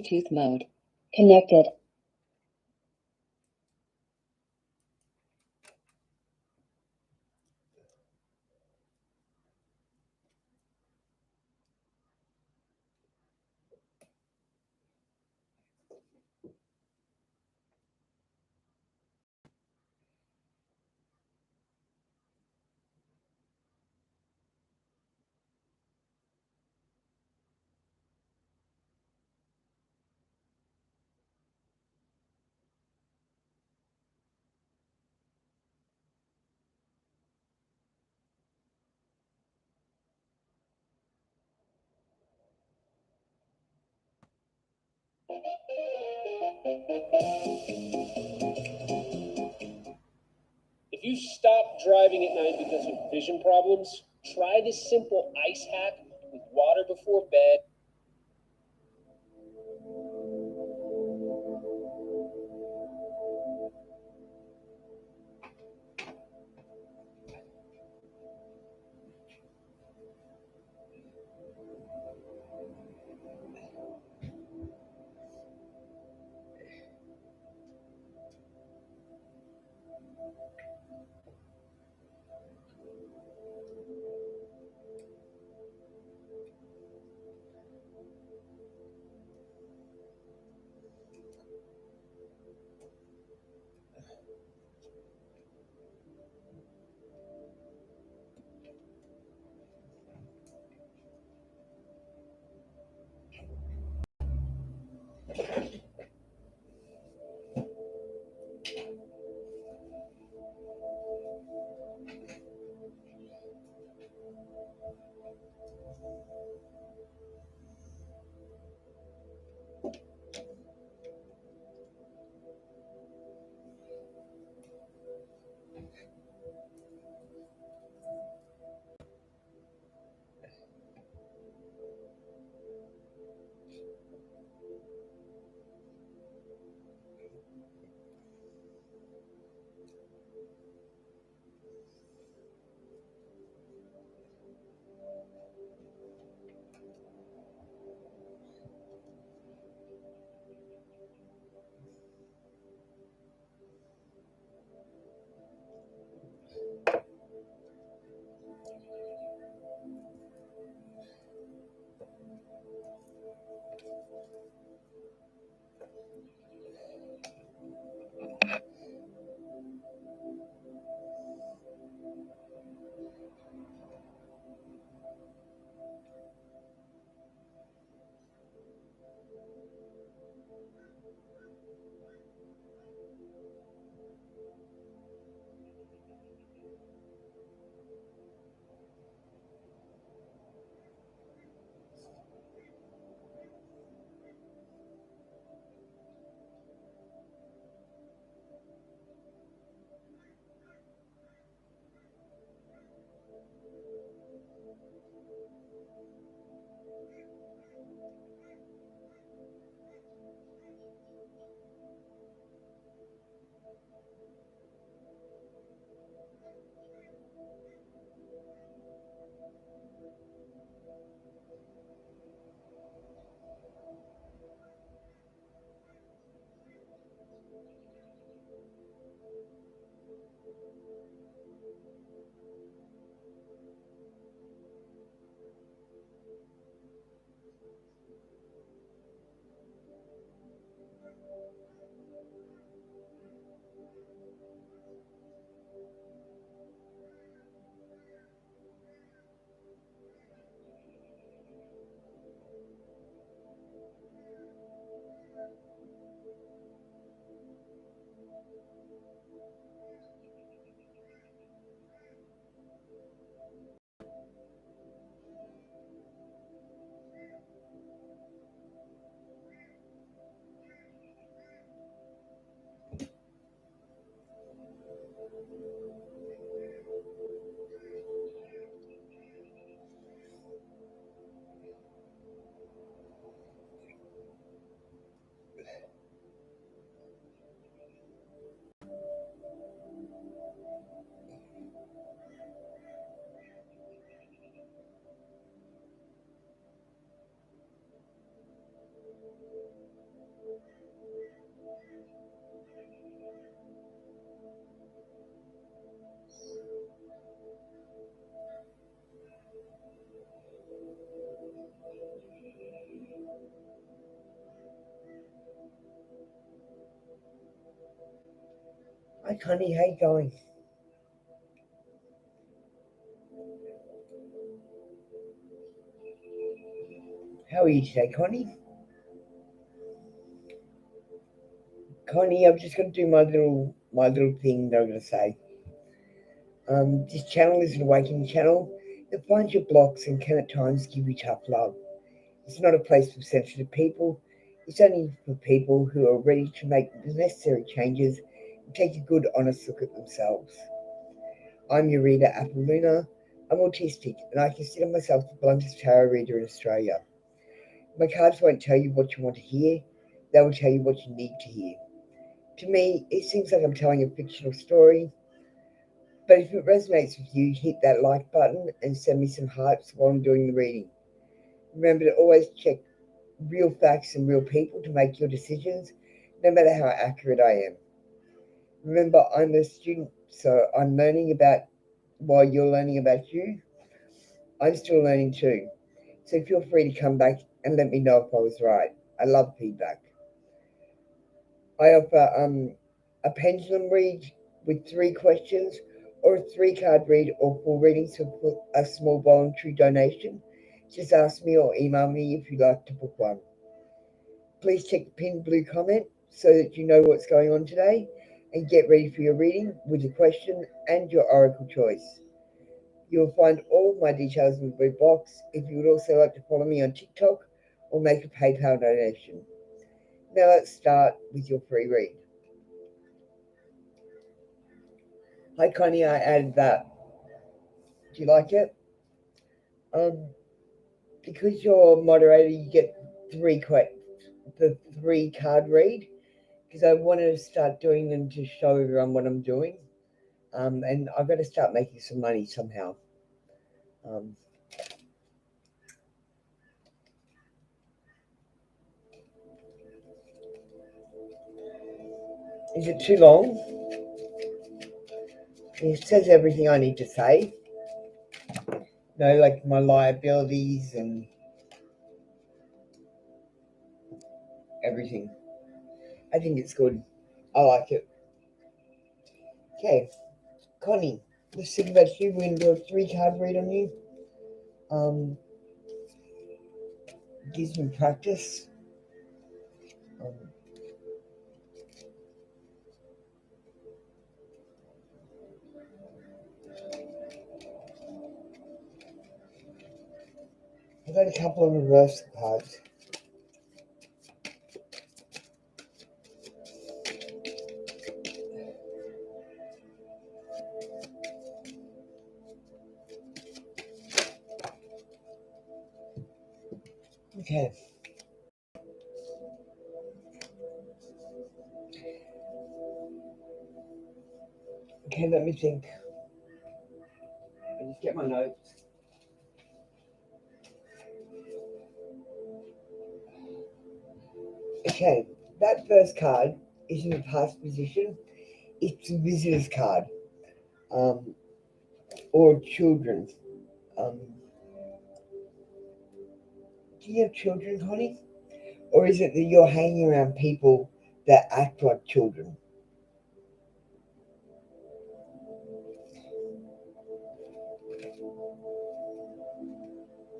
Bluetooth mode. Connected. If you stop driving at night because of vision problems, try this simple ice hack with water before bed. Hi Connie, how you going? How are you today, Connie? Connie, I'm just going to do my little thing that I'm going to say. This channel is an awakening channel that finds your blocks and can at times give you tough love. It's not a place for sensitive people. It's only for people who are ready to make the necessary changes and take a good, honest look at themselves. I'm your reader, APLACE. I'm autistic, and I consider myself the bluntest tarot reader in Australia. My cards won't tell you what you want to hear. They will tell you what you need to hear. To me, it seems like I'm telling a fictional story, but if it resonates with you, hit that like button and send me some hearts while I'm doing the reading. Remember to always check real facts and real people to make your decisions, no matter how accurate I am. Remember, I'm a student, so I'm learning about while you're learning about you. I'm still learning too. So feel free to come back and let me know if I was right. I love feedback. I offer a pendulum read with 3 questions, or a 3-card read, or full readings for a small voluntary donation. Just ask me or email me if you'd like to book one. Please check the pinned blue comment so that you know what's going on today, and get ready for your reading with your question and your oracle choice. You'll find all of my details in the blue box if you would also like to follow me on TikTok or make a PayPal donation. Now let's start with your free read. Hi Connie, I added that. Do you like it? Because you're a moderator, you get the 3-card read, because I wanted to start doing them to show everyone what I'm doing. And I've got to start making some money somehow. Is it too long? It says everything I need to say. Like my liabilities and everything. I think it's good. I like it. Okay, Connie, let's think about you. We're going to do a 3-card read on you. Gives me practice. I've got a couple of reverse cards. Okay. Okay, let me think. Let me get my notes. Okay, that first card is in a past position. It's a visitor's card, or children. Um, do you have children, Connie? Or is it that you're hanging around people that act like children?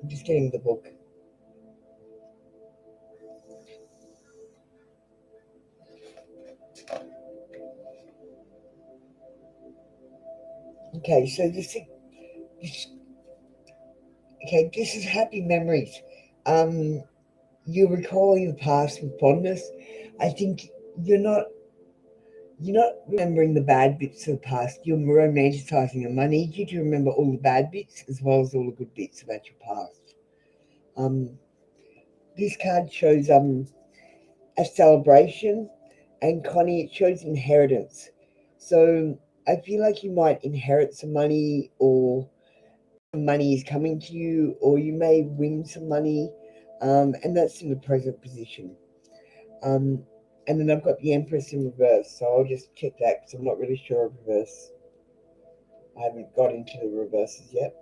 I'm just getting the book. Okay, so this is happy memories. You recall your past with fondness. I think you're not remembering the bad bits of the past. You're romanticizing them. I need you to remember all the bad bits as well as all the good bits about your past. This card shows a celebration, and Connie, it shows inheritance. So I feel like you might inherit some money, or money is coming to you, or you may win some money, and that's in the present position. And then I've got the Empress in reverse, so I'll just check that because I'm not really sure of reverse. I haven't got into the reverses yet,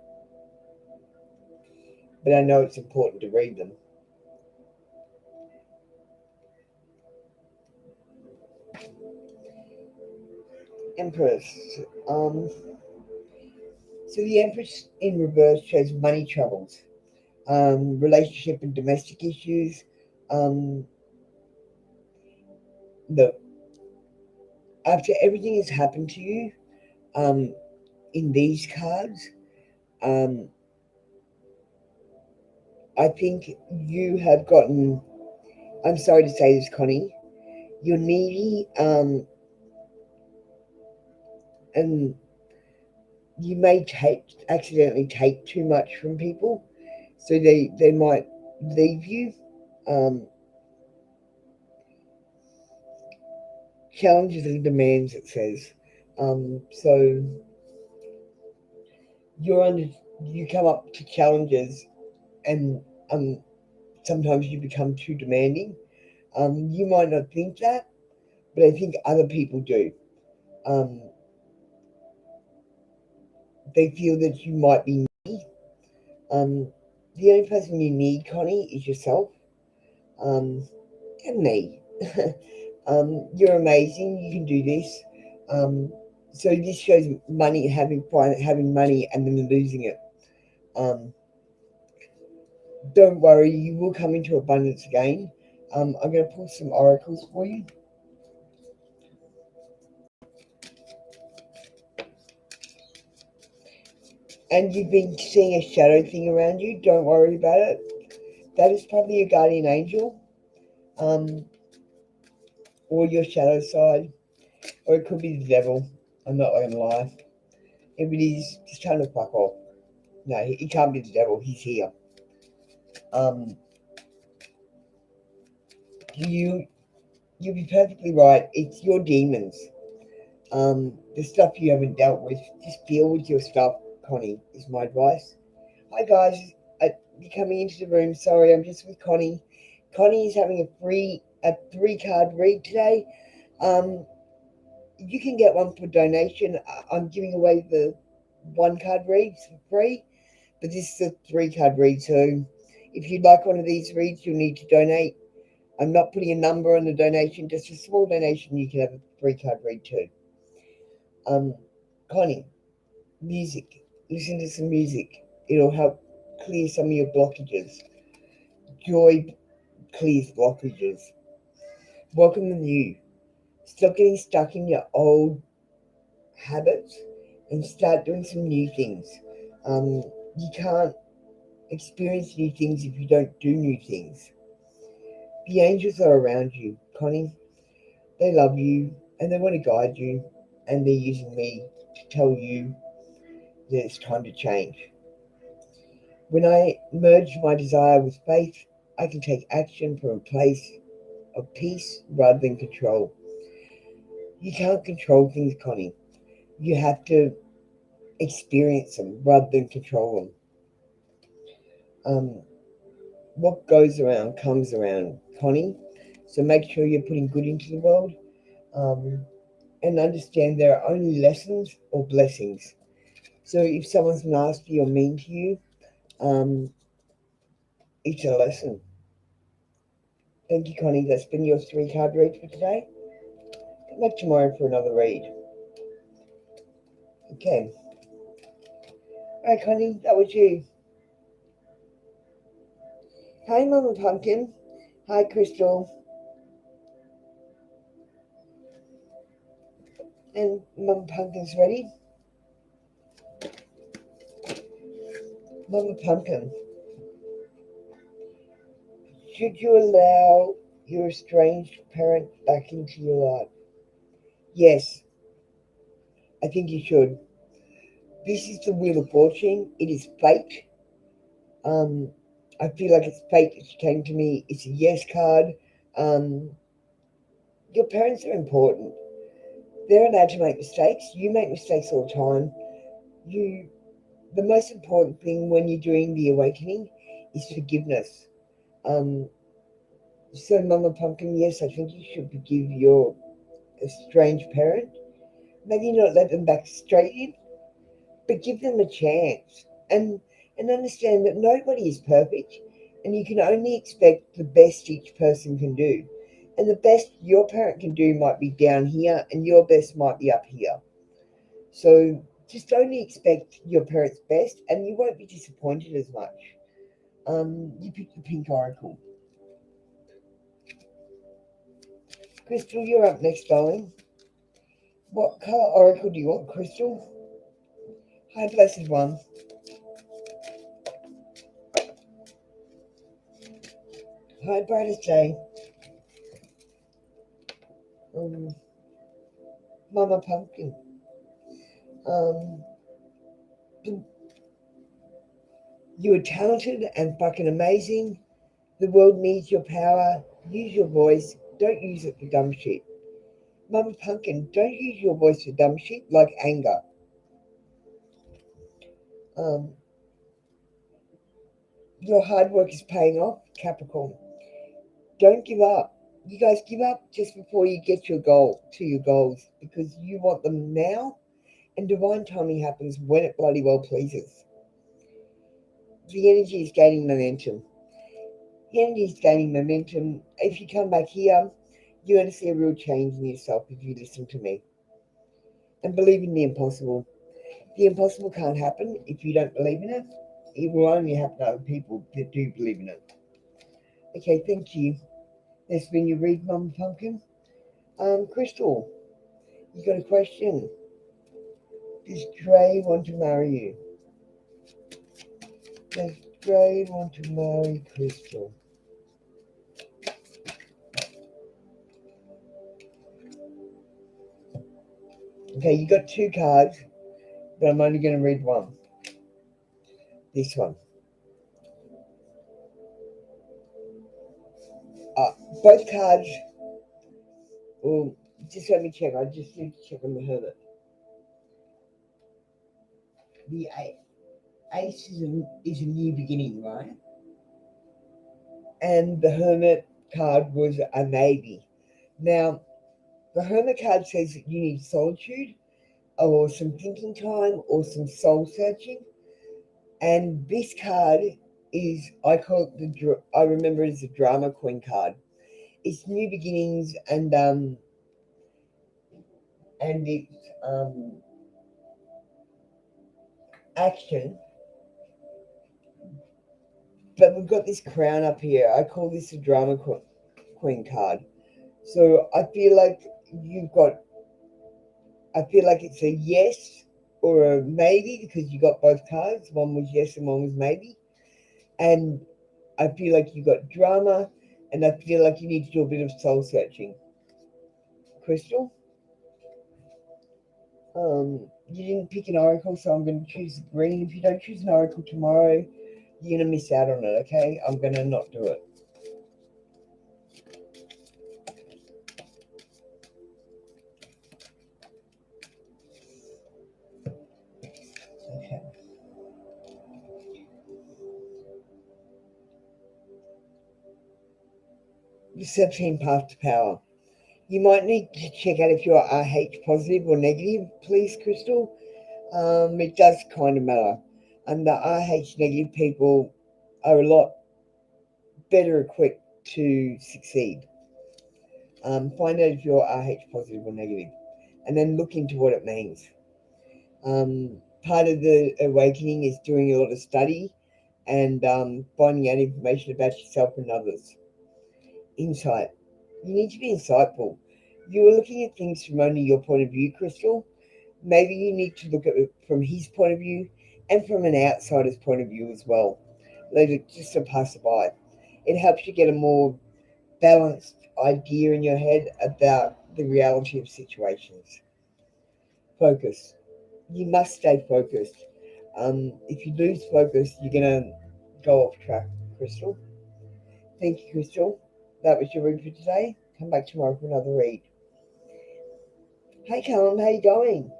but I know it's important to read them. Empress. Um, so the Empress in reverse shows money troubles, relationship and domestic issues. Um, look, after everything has happened to you, um, in these cards, um, I think you have gotten. I'm sorry to say this, Connie. You're needy, and you may accidentally take too much from people, so they might leave you. Um, Challenges and demands, it says. So you come up to challenges, and sometimes you become too demanding. You might not think that, but I think other people do. Um, they feel that you might be needy. Um, the only person you need, Connie, is yourself, and me. You're amazing. You can do this. Um, so this shows money, having money and then losing it. Um, don't worry, you will come into abundance again. I'm going to pull some oracles for you. And you've been seeing a shadow thing around you. Don't worry about it. That is probably your guardian angel, um, or your shadow side, or it could be the devil. I'm not going to lie. If it is, just trying to fuck off. No, he can't be the devil. He's here. Um, you you'll be perfectly right. It's your demons. The stuff you haven't dealt with. Just deal with your stuff, Connie. Is my advice. Hi guys, you're coming into the room. Sorry, I'm just with Connie. Connie is having a 3-card read today. Um, you can get one for donation. I'm giving away the 1-card reads for free, but this is a 3-card read. So if you'd like one of these reads, you'll need to donate. I'm not putting a number on the donation, just a small donation. You can have a 3-card read too. Connie, music. Listen to some music. It'll help clear some of your blockages. Joy clears blockages. Welcome the new. Stop getting stuck in your old habits and start doing some new things. You can't experience new things if you don't do new things. The angels are around you, Connie. They love you and they want to guide you, and they're using me to tell you that it's time to change. When I merge my desire with faith, I can take action from a place of peace rather than control. You can't control things, Connie. You have to experience them rather than control them. What goes around comes around, Connie. So make sure you're putting good into the world, um, and understand there are only lessons or blessings. So if someone's nasty or mean to you, um, it's a lesson. Thank you, Connie. That's been your 3-card read for today. Come back tomorrow for another read. Okay. All right, Connie, that was you. Hi, Mama Pumpkin. Hi, Crystal. And Mama Pumpkin's ready. Mama Pumpkin, should you allow your estranged parent back into your life? Yes, I think you should. This is the Wheel of Fortune. It is fate. Um, I feel like it's fate that came to me. It's a yes card. Um, your parents are important. They're allowed to make mistakes. You make mistakes all the time. The most important thing when you're doing the awakening is forgiveness. Um, so, Mama Pumpkin, yes, I think you should forgive your estranged parent. Maybe not let them back straight in, but give them a chance, and understand that nobody is perfect, and you can only expect the best each person can do. And the best your parent can do might be down here, and your best might be up here. So just only expect your parent's best, and you won't be disappointed as much. You pick the pink oracle. Crystal, you're up next, darling. What colour oracle do you want, Crystal? Hi, blessed one. Hi, brightest day. Mama Pumpkin. You are talented and fucking amazing. The world needs your power. Use your voice. Don't use it for dumb shit. Mama Pumpkin, don't use your voice for dumb shit like anger. Your hard work is paying off, Capricorn. Don't give up. You guys give up just before you get your goals, because you want them now, and divine timing happens when it bloody well pleases. The energy is gaining momentum. If you come back here, you're going to see a real change in yourself if you listen to me. And believe in the impossible. The impossible can't happen if you don't believe in it. It will only happen to other people that do believe in it. Okay, thank you. That's when you read, Mum Pumpkin. Crystal, you got a question? Does Dre want to marry you? Does Dre want to marry Crystal? Okay, you got two cards, but I'm only going to read one. This one. Both cards. Well, just let me check. I just need to check on the Hermit. The Ace is a new beginning, right? And the Hermit card was a maybe. Now, the Hermit card says that you need solitude or some thinking time or some soul searching. And this card is, I call it I remember it as the drama queen card. It's new beginnings and it's action. But we've got this crown up here. I call this a drama queen card. So I feel like it's a yes or a maybe because you got both cards. One was yes and one was maybe. And I feel like you got drama, and I feel like you need to do a bit of soul searching. Crystal? You didn't pick an oracle, so I'm going to choose green. If you don't choose an oracle tomorrow, you're going to miss out on it, okay? I'm going to not do it. Okay. The 17 path to power. You might need to check out if you're RH positive or negative, please, Crystal. It does kind of matter. And the RH negative people are a lot better equipped to succeed. Find out if you're RH positive or negative, and then look into what it means. Part of the awakening is doing a lot of study and finding out information about yourself and others. Insight. You need to be insightful. You are looking at things from only your point of view, Crystal. Maybe you need to look at it from his point of view and from an outsider's point of view as well. Let it just a passerby. It helps you get a more balanced idea in your head about the reality of situations. Focus. You must stay focused. If you lose focus, you're going to go off track, Crystal. Thank you, Crystal. That was your read for today. Come back tomorrow for another read. Hey, Callum, how you going?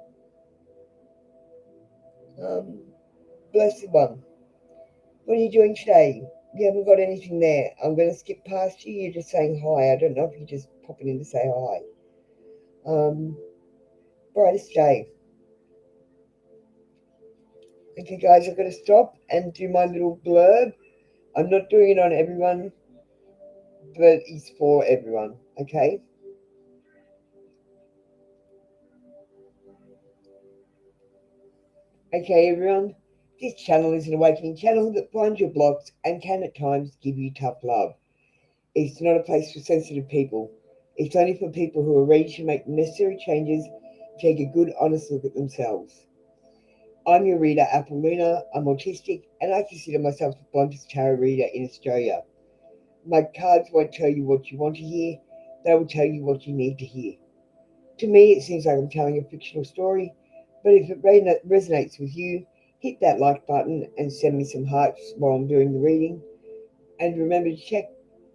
Blessed one. What are you doing today? You haven't got anything there. I'm going to skip past you. You're just saying hi. I don't know if you're just popping in to say hi. Brightest day. Okay, guys, I've got to stop and do my little blurb. I'm not doing it on everyone, but it's for everyone. Okay. Okay, everyone. This channel is an awakening channel that finds your blocks and can at times give you tough love. It's not a place for sensitive people. It's only for people who are ready to make necessary changes, take a good, honest look at themselves. I'm your reader, Luna. I'm autistic, and I consider myself the bluntest tarot reader in Australia. My cards won't tell you what you want to hear, they will tell you what you need to hear. To me, it seems like I'm telling a fictional story, but if it resonates with you, hit that like button and send me some hearts while I'm doing the reading. And remember to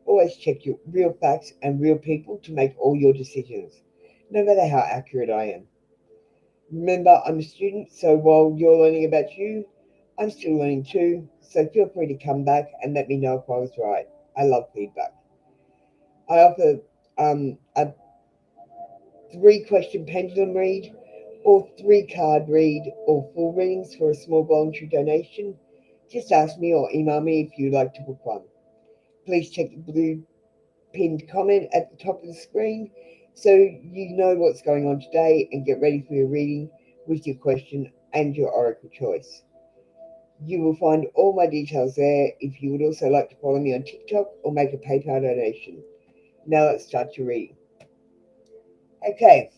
always check your real facts and real people to make all your decisions, no matter how accurate I am. Remember, I'm a student, so while you're learning about you, I'm still learning too, so feel free to come back and let me know if I was right. I love feedback. I offer a 3-question pendulum read, or 3-card read, or full readings for a small voluntary donation. Just ask me or email me if you'd like to book one. Please check the blue pinned comment at the top of the screen so you know what's going on today and get ready for your reading with your question and your oracle choice. You will find all my details there if you would also like to follow me on TikTok or make a PayPal donation. Now let's start your reading. Okay,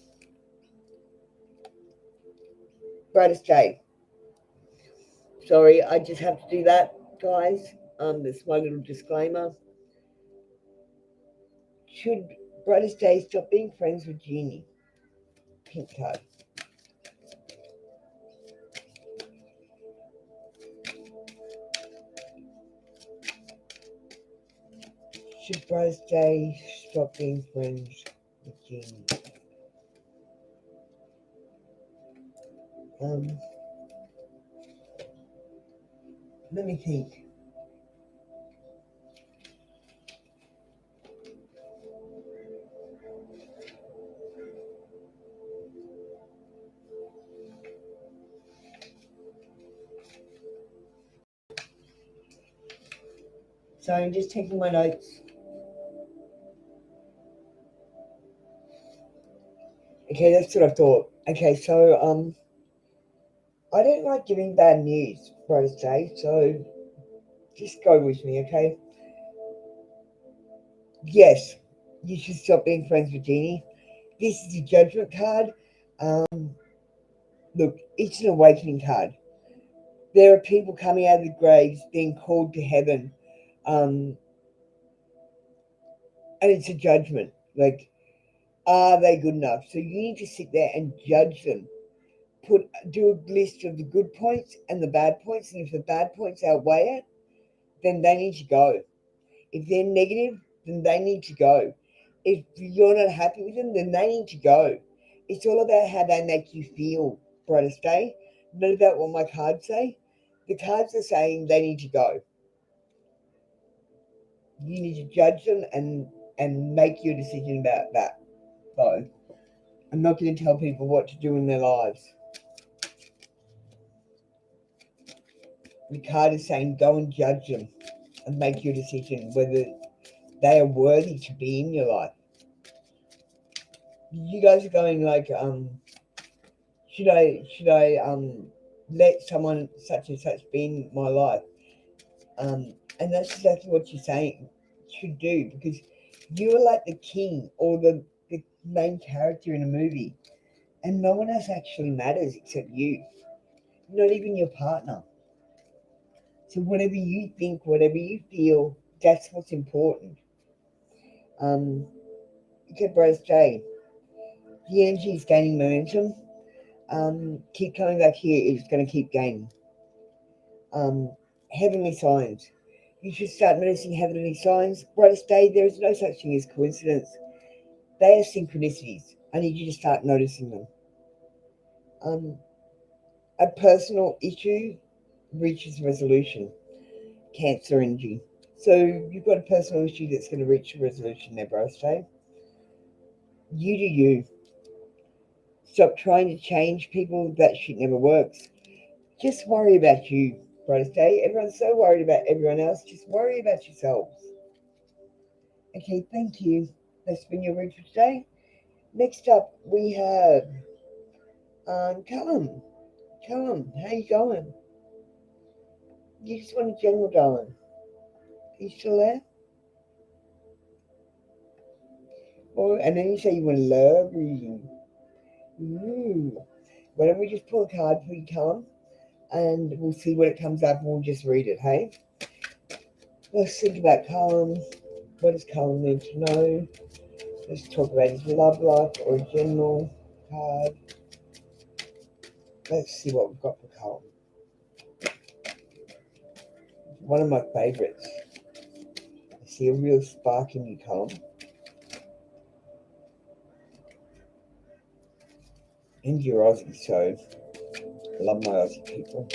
brightest day. Sorry, I just have to do that, guys. That's my little disclaimer. Should brightest day stop being friends with Jeannie? Pink card. Should brightest day stop being friends with Jeannie? Let me think. So I'm just taking my notes. Okay, that's what I thought. Okay, so I don't like giving bad news, brightest day, so just go with me, okay? Yes, you should stop being friends with Jeannie. This is a judgment card. Look, it's an awakening card. There are people coming out of the graves being called to heaven. And it's a judgment. Like, are they good enough? So you need to sit there and judge them. Do a list of the good points and the bad points, and if the bad points outweigh it, then they need to go. If they're negative, then they need to go. If you're not happy with them, then they need to go. It's all about how they make you feel, brightest day, not about what my cards say. The cards are saying they need to go. You need to judge them and make your decision about that. So I'm not going to tell people what to do in their lives. The card is saying go and judge them and make your decision whether they are worthy to be in your life. You guys are going like, should I let someone such and such be in my life? And that's exactly what you're saying should do, because you are like the king or the main character in a movie, and no one else actually matters except you, not even your partner. So whatever you think, whatever you feel, that's what's important. Okay, Bros J, the energy is gaining momentum. Keep coming back here, it's going to keep gaining. Heavenly signs. You should start noticing heavenly signs. Brightest day, there is no such thing as coincidence. They are synchronicities. I need you to start noticing them. A personal issue reaches resolution. Cancer energy. So you've got a personal issue that's going to reach a resolution there, brightest day. You do you. Stop trying to change people. That shit never works. Just worry about you, brightest day. Everyone's so worried about everyone else. Just worry about yourselves. Okay, thank you. That's been your read for today. Next up, we have Callum. Callum, how you going? You just want a general, darling. Are you still there? And then you say you want to love reading. Ooh. Why don't we just pull a card for you, Callum? And we'll see what it comes up and we'll just read it, hey? Let's think about Callum. What does Callum need to know? Let's talk about his love life or a general card. Let's see what we've got for Callum. One of my favourites. I see a real spark in you, Callum. And you're Aussie, so I love my Aussie people.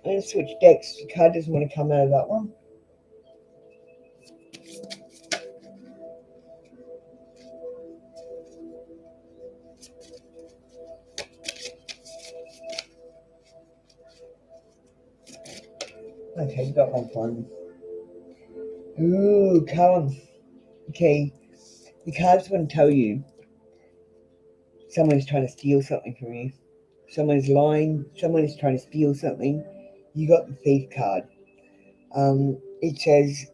I'm going to switch decks. The card doesn't want to come out of that one. Okay, you got one fine. Ooh, Callum. Okay, the cards want to tell you someone's trying to steal something from you. Someone's lying. Someone is trying to steal something. You got the thief card. It says,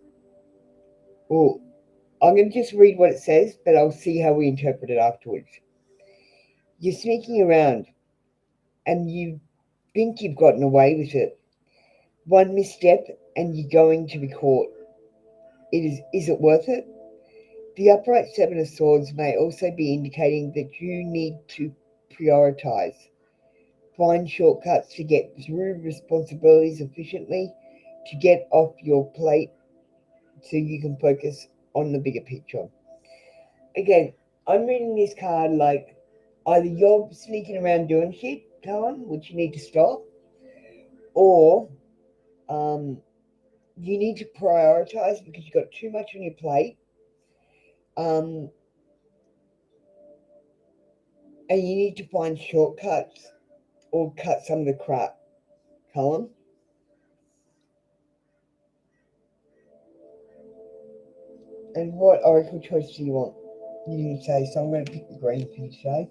well, I'm going to just read what it says, but I'll see how we interpret it afterwards. You're sneaking around and you think you've gotten away with it. One misstep and you're going to be caught. Is it worth it? The upright Seven of Swords may also be indicating that you need to prioritize. Find shortcuts to get through responsibilities efficiently, to get off your plate so you can focus on the bigger picture. Again, I'm reading this card like either you're sneaking around doing shit, Colin, which you need to stop, or you need to prioritize because you've got too much on your plate. And you need to find shortcuts or cut some of the crap, Colin. And what oracle choice do you want? You didn't say, so I'm going to pick the green for you today.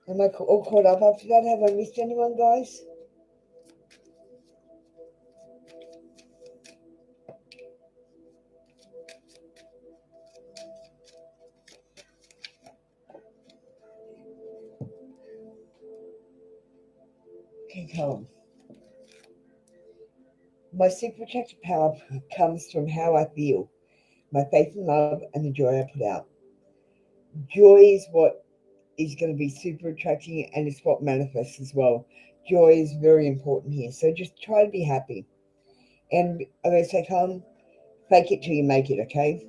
Am I all caught up after that? Have I missed anyone, guys? Okay, Colin. My super protective power comes from how I feel, my faith in love, and the joy I put out. Joy is what is going to be super attracting, and it's what manifests as well. Joy is very important here, so just try to be happy. And I'm going to say, Colin, fake it till you make it, okay?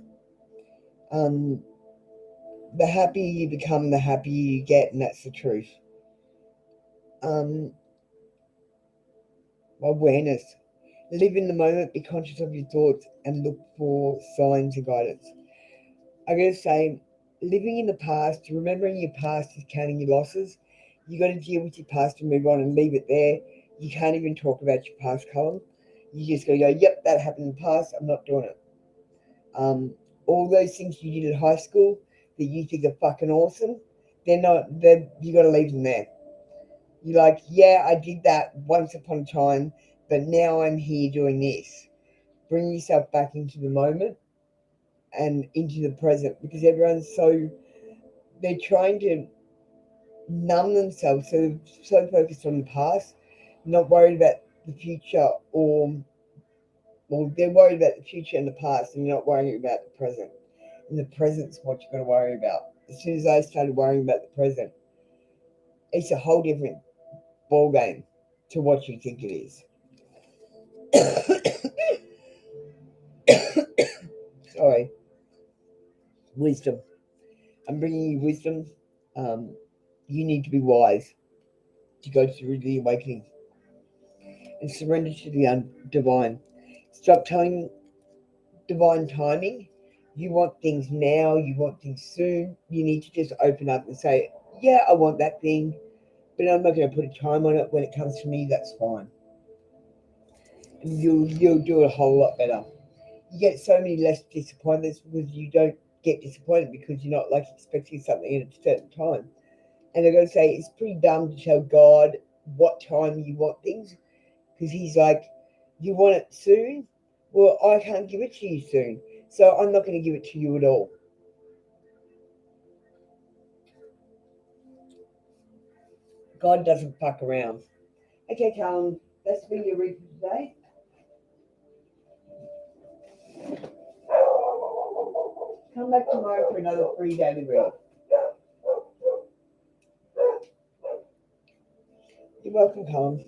The happier you become, the happier you get, and that's the truth. Awareness. Live in the moment, be conscious of your thoughts, and look for signs and guidance. I'm going to say, living in the past, remembering your past is counting your losses. You got to deal with your past and move on and leave it there. You can't even talk about your past, Colin. You just got to go, yep, that happened in the past. I'm not doing it. All those things you did at high school that you think are fucking awesome, you got to leave them there. You're like, yeah, I did that once upon a time, but now I'm here doing this. Bring yourself back into the moment and into the present, because everyone's they're trying to numb themselves, so focused on the past, not worried about the future, or they're worried about the future and the past, and you're not worrying about the present. And the present's what you're going to worry about. As soon as I started worrying about the present, it's a whole different ball game to what you think it is. Sorry. Wisdom. I'm bringing you wisdom. You need to be wise to go through the awakening and surrender to the divine. Stop telling divine timing. You want things now, you want things soon. You need to just open up and say, yeah, I want that thing. but I'm not going to put a time on it. When it comes to me, that's fine. And you'll do it a whole lot better. You get so many less disappointments because you don't get disappointed because you're not like expecting something at a certain time. And I got to say, it's pretty dumb to tell God what time you want things because He's like, you want it soon? Well, I can't give it to you soon, so I'm not going to give it to you at all. God doesn't fuck around. Okay, Callum, that's been your read for today. Come back tomorrow for another free daily read. You're welcome, Callum.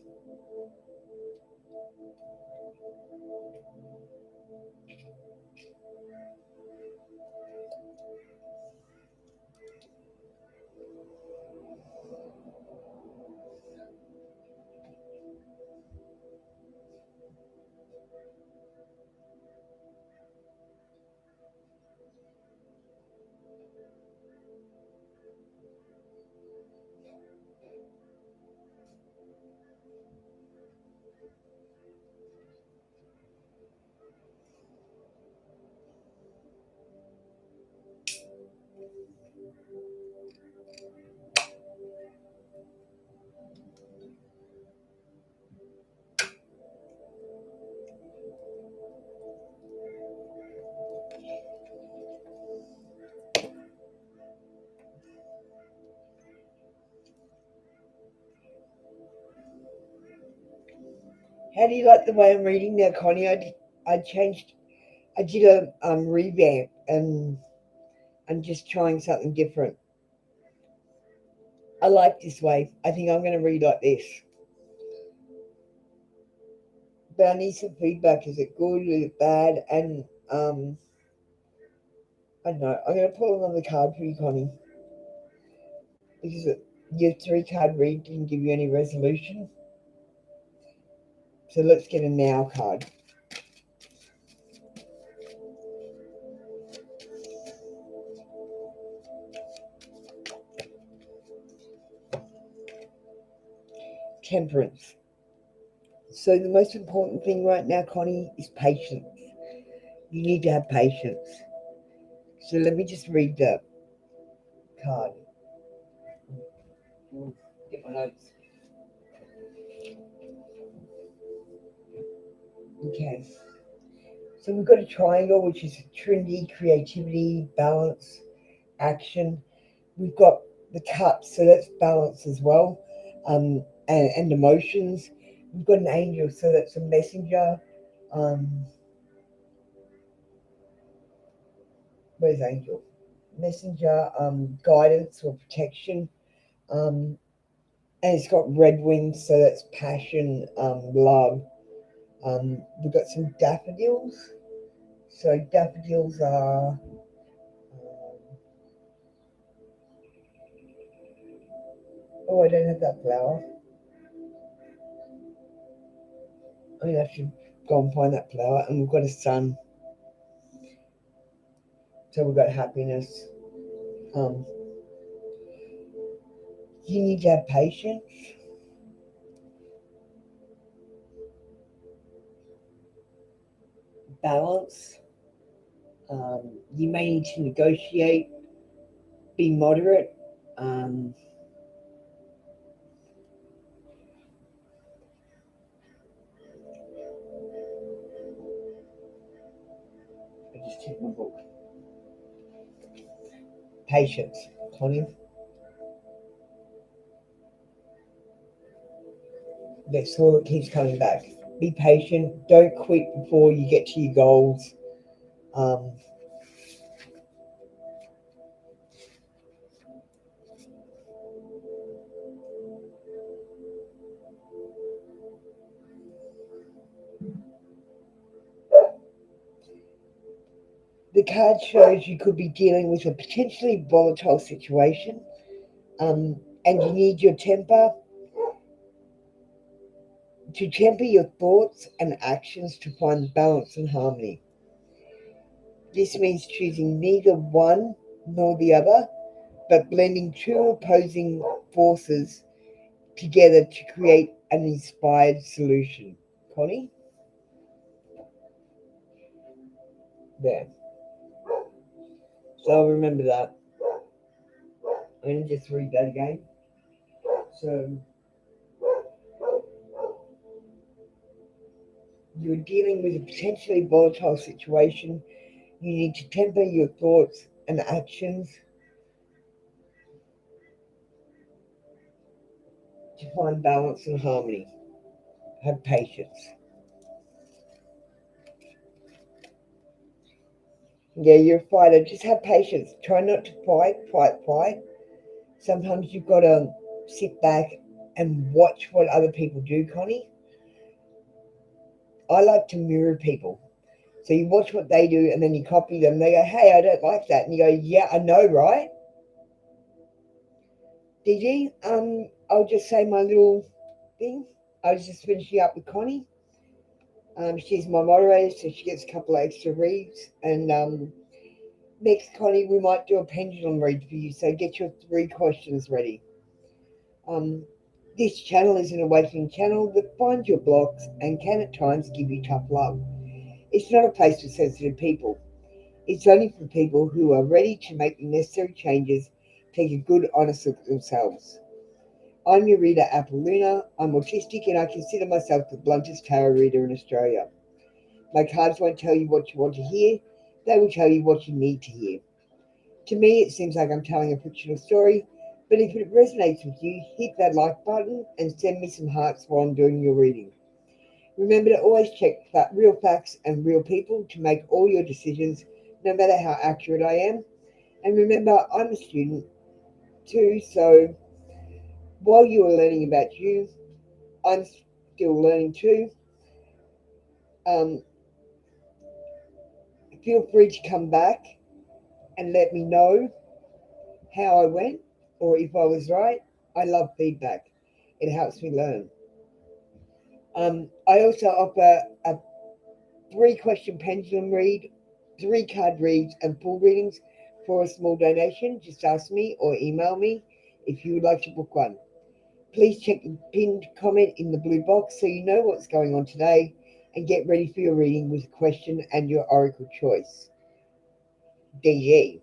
How do you like the way I'm reading now, Connie? I did a revamp and I'm just trying something different. I like this way. I think I'm going to read like this. But I need some feedback. Is it good? Is it bad? And I don't know. I'm going to pull another card for you, Connie. Because your 3-card read didn't give you any resolution. So let's get a now card. Temperance. So the most important thing right now, Connie, is patience. You need to have patience. So let me just read the card. Get my notes. Okay. So we've got a triangle, which is Trinity, creativity, balance, action. We've got the cups, so that's balance as well, and emotions. We've got an angel, so that's a messenger. Where's angel? Messenger, guidance or protection. And it's got red wings, so that's passion, love. We've got some daffodils. So daffodils are oh, I don't have that flower. I'm gonna have to go and find that flower. And we've got a sun. So we've got happiness. You need to have patience. Balance. You may need to negotiate. Be moderate. I just took my book. Patience, Connie. That's all that keeps coming back. Be patient. Don't quit before you get to your goals. The card shows you could be dealing with a potentially volatile situation, and you need your temper to temper your thoughts and actions to find balance and harmony. This means choosing neither one nor the other, but blending two opposing forces together to create an inspired solution. Connie? There. So I'll remember that. I'm going to just read that again. So you're dealing with a potentially volatile situation. You need to temper your thoughts and actions to find balance and harmony. Have patience. Yeah, you're a fighter. Just have patience. Try not to fight. Sometimes you've got to sit back and watch what other people do, Connie. I like to mirror people. So you watch what they do and then you copy them. They go, hey, I don't like that. And you go, yeah, I know, right? DG, I'll just say my little thing. I was just finishing up with Connie. She's my moderator, so she gets a couple of extra reads. And next, Connie, we might do a pendulum read for you. So get your 3 questions ready. This channel is an awakening channel that finds your blocks and can at times give you tough love. It's not a place for sensitive people. It's only for people who are ready to make the necessary changes, take a good, honest look at themselves. I'm your reader, Luna. I'm autistic and I consider myself the bluntest tarot reader in Australia. My cards won't tell you what you want to hear, they will tell you what you need to hear. To me, it seems like I'm telling a fictional story, but if it resonates with you, hit that like button and send me some hearts while I'm doing your reading. Remember to always check real facts and real people to make all your decisions, no matter how accurate I am. And remember, I'm a student too, so while you are learning about you, I'm still learning too. Feel free to come back and let me know how I went or if I was right. I love feedback. It helps me learn. I also offer a 3-question pendulum read, 3 card reads, and full readings for a small donation. Just ask me or email me if you would like to book one. Please check the pinned comment in the blue box so you know what's going on today and get ready for your reading with a question and your oracle choice. DG.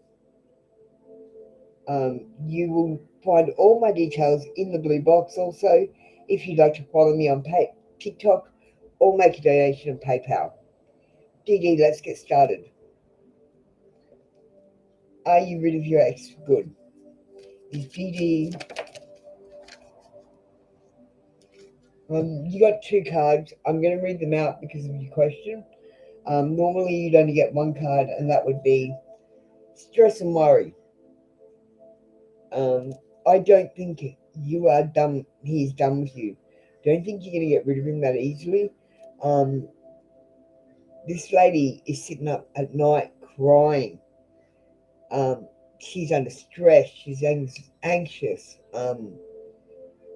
You will find all my details in the blue box. Also, if you'd like to follow me on TikTok or make a donation on PayPal. DD, let's get started. Are you rid of your ex for good? Is DD... you got 2 cards. I'm going to read them out because of your question. Normally, you'd only get 1 card, and that would be stress and worry. I don't think you are done. He's done with you. Don't think you're going to get rid of him that easily. This lady is sitting up at night crying. She's under stress. She's anxious.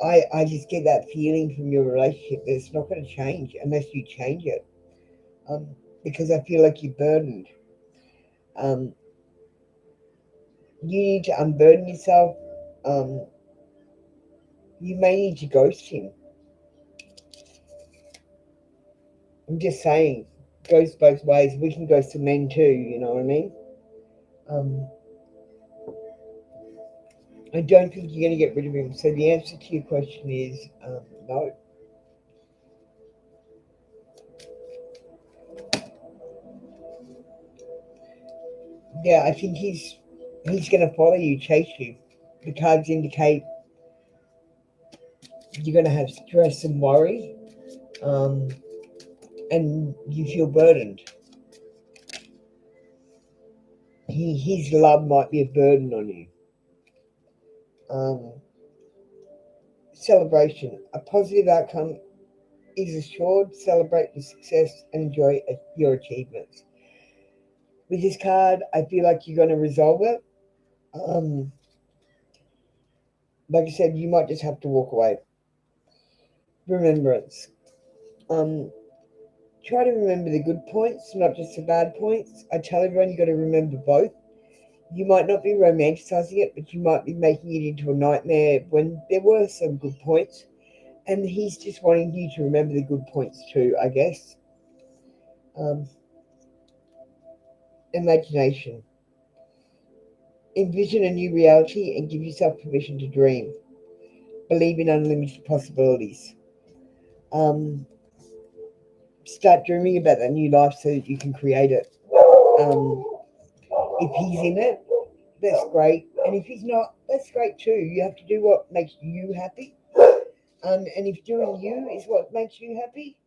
I just get that feeling from your relationship that it's not going to change unless you change it. Because I feel like you're burdened. You need to unburden yourself. You may need to ghost him. I'm just saying, goes both ways. We can ghost the men too, you know what I mean? I don't think you're going to get rid of him. So the answer to your question is no. Yeah, I think he's going to follow you, chase you. The cards indicate you're going to have stress and worry, and you feel burdened. His love might be a burden on you. Celebration. A positive outcome is assured. Celebrate your success and enjoy your achievements. With this card, I feel like you're going to resolve it. Like I said, you might just have to walk away. Remembrance. Try to remember the good points, not just the bad points. I tell everyone you got to remember both. You might not be romanticizing it, but you might be making it into a nightmare when there were some good points. And he's just wanting you to remember the good points too, I guess. Um, Imagination. Envision a new reality and give yourself permission to dream. Believe in unlimited possibilities. Um, Start dreaming about that new life so that you can create it. Um, if he's in it, that's great. And if he's not, that's great too. You have to do what makes you happy. And if doing you is what makes you happy,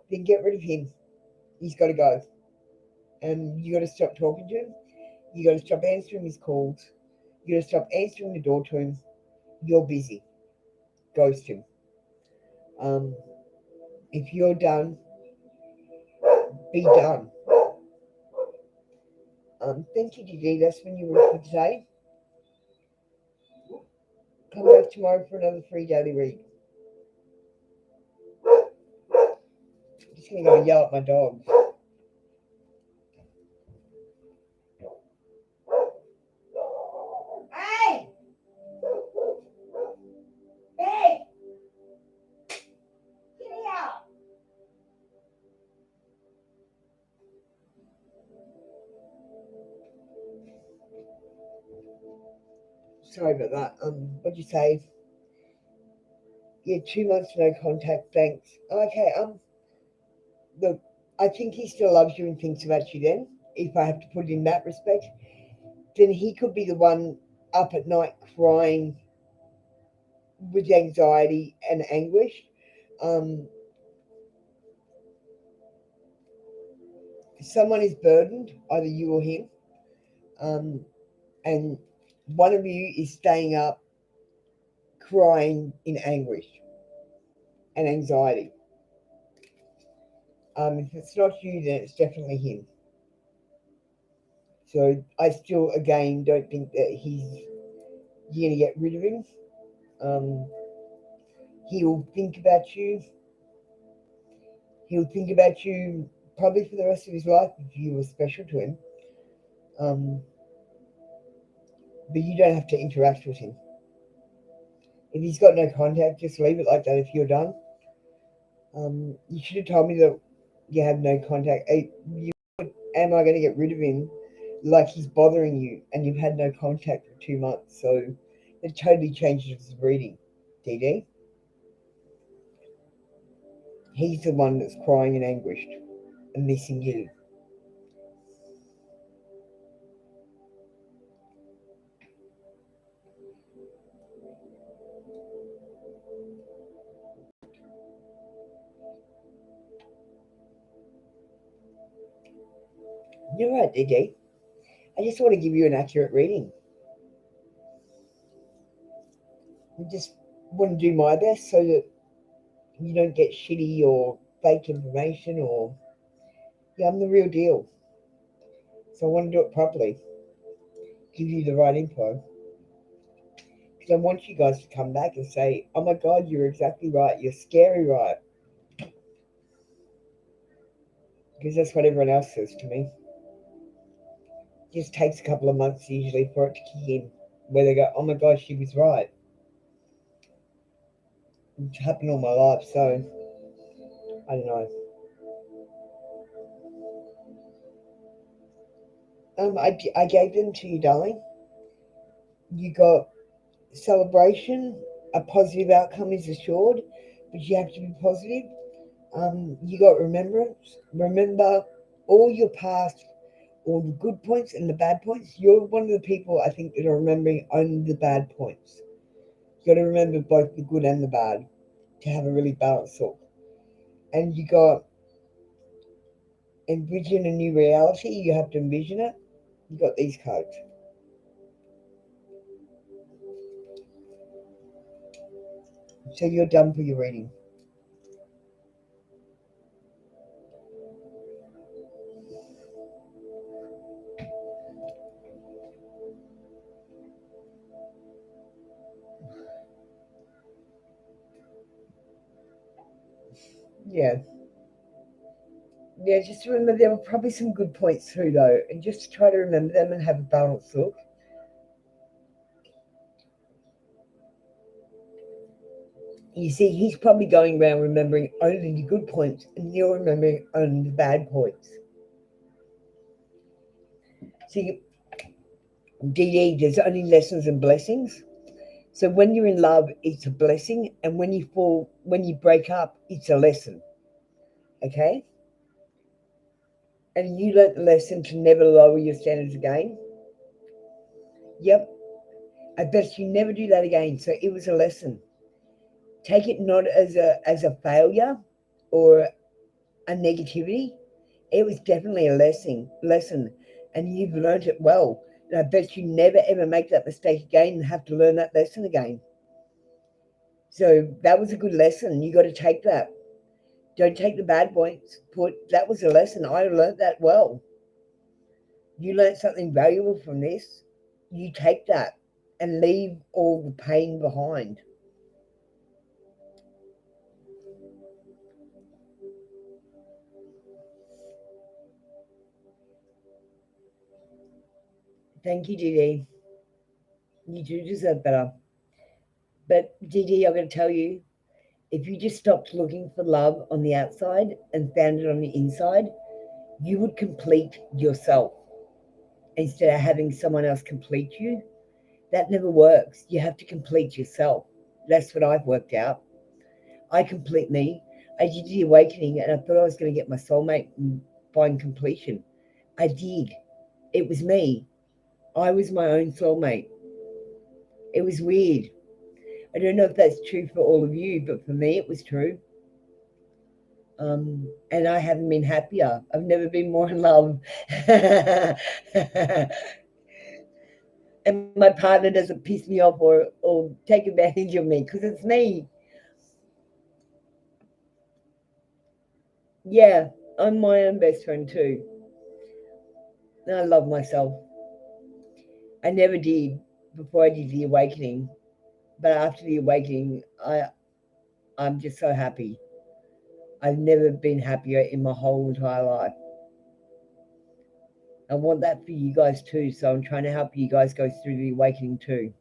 then get rid of him. He's got to go. And you got to stop talking to him. You got to stop answering his calls. You got to stop answering the door to him. You're busy. Ghost him. Um, if you're done, be done. Thank you, Gigi. That's when you were for today. Come back tomorrow for another free daily read. I'm just going to go and yell at my dog. Hey! Hey! Get out! Sorry about that. What'd you say? Yeah, 2 months no contact. Thanks. Okay. Look, I think he still loves you and thinks about you. Then, if I have to put it in that respect, then he could be the one up at night crying with anxiety and anguish. Um, Someone is burdened, either you or him, and one of you is staying up crying in anguish and anxiety. If it's not you, then it's definitely him. So I still, again, don't think that you're going to get rid of him. Um, he'll think about you. He'll think about you probably for the rest of his life if you were special to him. Um, but you don't have to interact with him. If he's got no contact, just leave it like that if you're done. You should have told me that you have no contact. Am I going to get rid of him? Like he's bothering you and you've had no contact for 2 months. So it totally changes the reading, DD. He's the one that's crying and anguished and missing you. You're right, DD. I just want to give you an accurate reading. I just want to do my best so that you don't get shitty or fake information or, yeah, I'm the real deal. So I want to do it properly, give you the right info. Because I want you guys to come back and say, oh my God, you're exactly right. You're scary right. Because that's what everyone else says to me. It just takes a couple of months usually for it to kick in, where they go, oh my God, she was right. It's happened all my life, so I don't know. I gave them to you, darling. You got celebration. A positive outcome is assured, but you have to be positive. You got remembrance. Remember all your past, all the good points and the bad points. You're one of the people I think that are remembering only the bad points. You got to remember both the good and the bad to have a really balanced thought. And you got envision a new reality. You have to envision it. You got these cards. So you're done for your reading. Yeah. Yeah, just remember there were probably some good points too, though, and just try to remember them and have a balanced look. You see, he's probably going around remembering only the good points, and you're remembering only the bad points. See, DD, there's only lessons and blessings. So when you're in love, it's a blessing, and when you break up, it's a lesson. Okay? And you learnt the lesson to never lower your standards again. Yep. I bet you never do that again. So it was a lesson. Take it not as a failure or a negativity. It was definitely a lesson, and you've learnt it well. And I bet you never ever make that mistake again and have to learn that lesson again. So that was a good lesson. You got to take that. Don't take the bad points. That was a lesson. I learnt that well. You learnt something valuable from this. You take that and leave all the pain behind. Thank you, Didi. You do deserve better. But Didi, I'm going to tell you, if you just stopped looking for love on the outside and found it on the inside, you would complete yourself instead of having someone else complete you. That never works. You have to complete yourself. That's what I've worked out. I complete me. I did the awakening and I thought I was going to get my soulmate and find completion. I did. It was me. I was my own soulmate. It was weird. I don't know if that's true for all of you, but for me, it was true. And I haven't been happier. I've never been more in love. And my partner doesn't piss me off or take advantage of me because it's me. Yeah, I'm my own best friend too. And I love myself. I never did before I did the awakening. But after the awakening, I'm just so happy. I've never been happier in my whole entire life. I want that for you guys too, so I'm trying to help you guys go through the awakening too.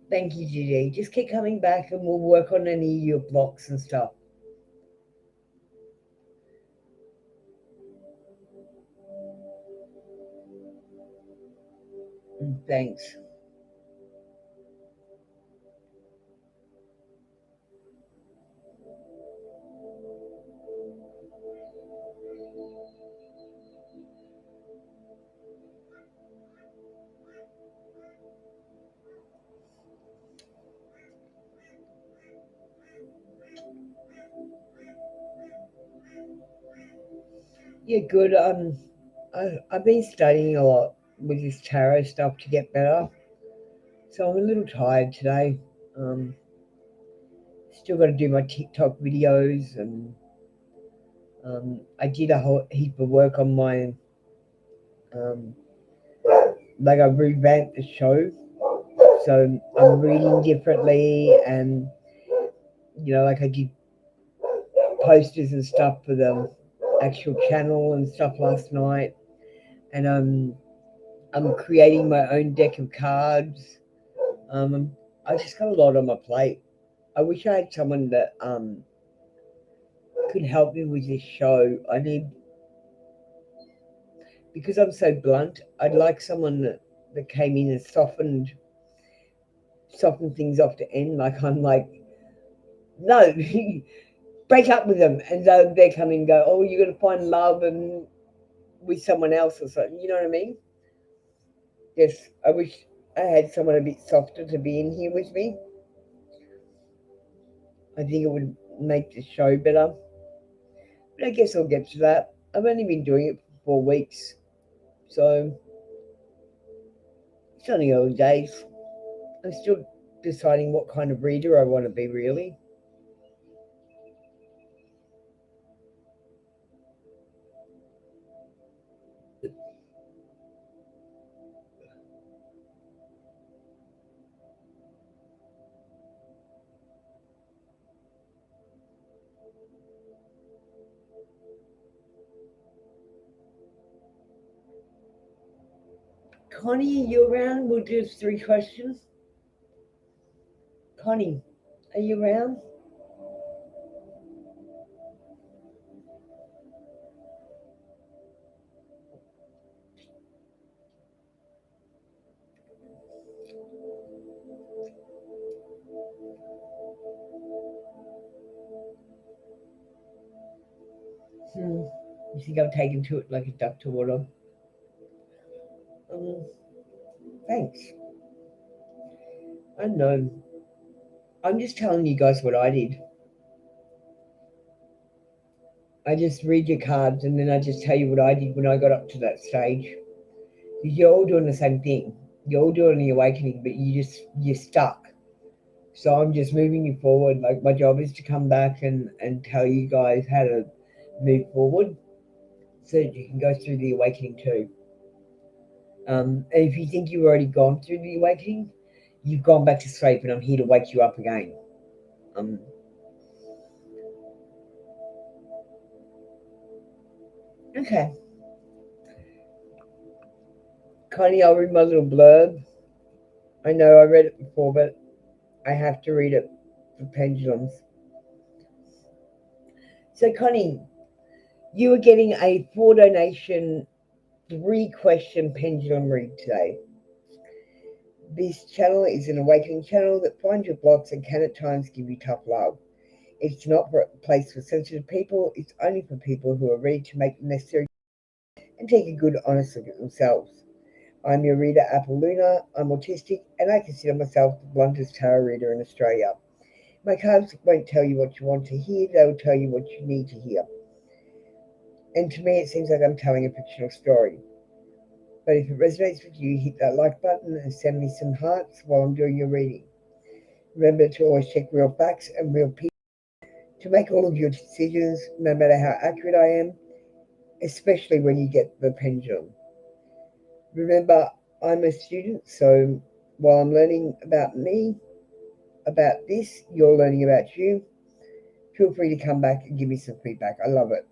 Thank you, Judy. Just keep coming back and we'll work on any of your blocks and stuff. Thanks. Yeah, good. I've been studying a lot with this tarot stuff to get better. So I'm a little tired today. Still got to do my TikTok videos, and I did a whole heap of work on my, like I revamped the show. So I'm reading differently, and like I did posters and stuff for the actual channel and stuff last night, and I'm creating my own deck of cards. I just got a lot on my plate. I wish I had someone that could help me with this show. Because I'm so blunt, I'd like someone that came in and softened things off the end. Like I'm like, no, break up with them, and they come in and go, oh, you're gonna find love and with someone else or something. You know what I mean? Yes, I wish I had someone a bit softer to be in here with me. I think it would make the show better. But I guess I'll get to that. I've only been doing it for 4 weeks, so it's only early days. I'm still deciding what kind of reader I want to be, really. Connie, are you around? We'll do 3 questions. Connie, are you around? You think I'm taking to it like a duck to water? Thanks. I know. I'm just telling you guys what I did. I just read your cards and then I just tell you what I did when I got up to that stage. You're all doing the same thing. You're all doing the awakening, but you're stuck. So I'm just moving you forward. Like my job is to come back and tell you guys how to move forward so that you can go through the awakening too. And if you think you've already gone through the awakening, you've gone back to sleep and I'm here to wake you up again. Okay. Connie, I'll read my little blurb. I know I read it before, but I have to read it for pendulums. So, Connie, you are getting a 4 donation 3-question pendulum read today. This channel is an awakening channel that finds your blocks and can at times give you tough love. It's not a place for sensitive people. It's only for people who are ready to make the necessary and take a good, honest look at themselves. I'm your reader, Apple Luna. I'm autistic, and I consider myself the bluntest tarot reader in Australia. My cards won't tell you what you want to hear. They will tell you what you need to hear. And to me, it seems like I'm telling a fictional story. But if it resonates with you, hit that like button and send me some hearts while I'm doing your reading. Remember to always check real facts and real people to make all of your decisions, no matter how accurate I am, especially when you get the pendulum. Remember, I'm a student, so while I'm learning about me, about this, you're learning about you. Feel free to come back and give me some feedback. I love it.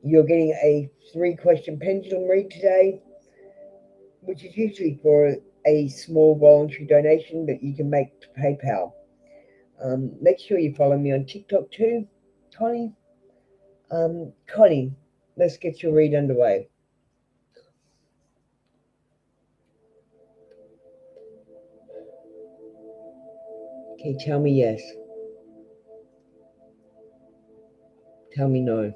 You're getting a 3-question pendulum read today, which is usually for a small voluntary donation that you can make to PayPal. Make sure you follow me on TikTok too, Connie. Connie, let's get your read underway. Okay, tell me yes. Tell me no.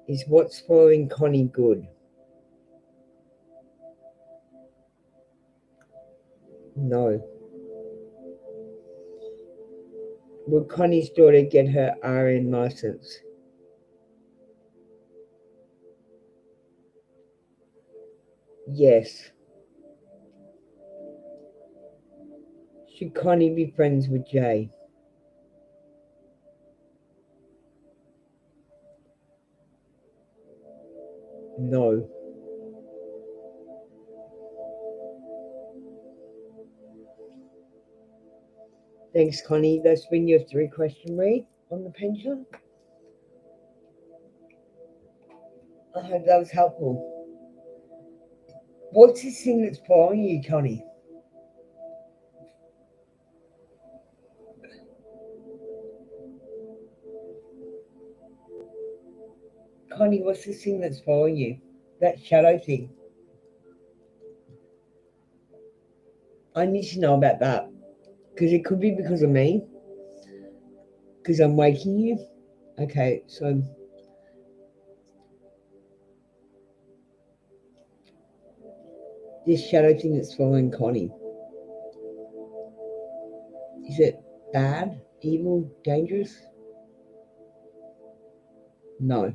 Is what's following Connie good? No. Will Connie's daughter get her RN license? Yes. Should Connie be friends with Jay? No. Thanks, Connie. That's been your 3-question read on the pendulum. I hope that was helpful. What's this thing that's following you, Connie? Connie, what's this thing that's following you? That shadow thing. I need to know about that. Because it could be because of me. Because I'm waking you. Okay, so this shadow thing that's following Connie. Is it bad, evil, dangerous? No.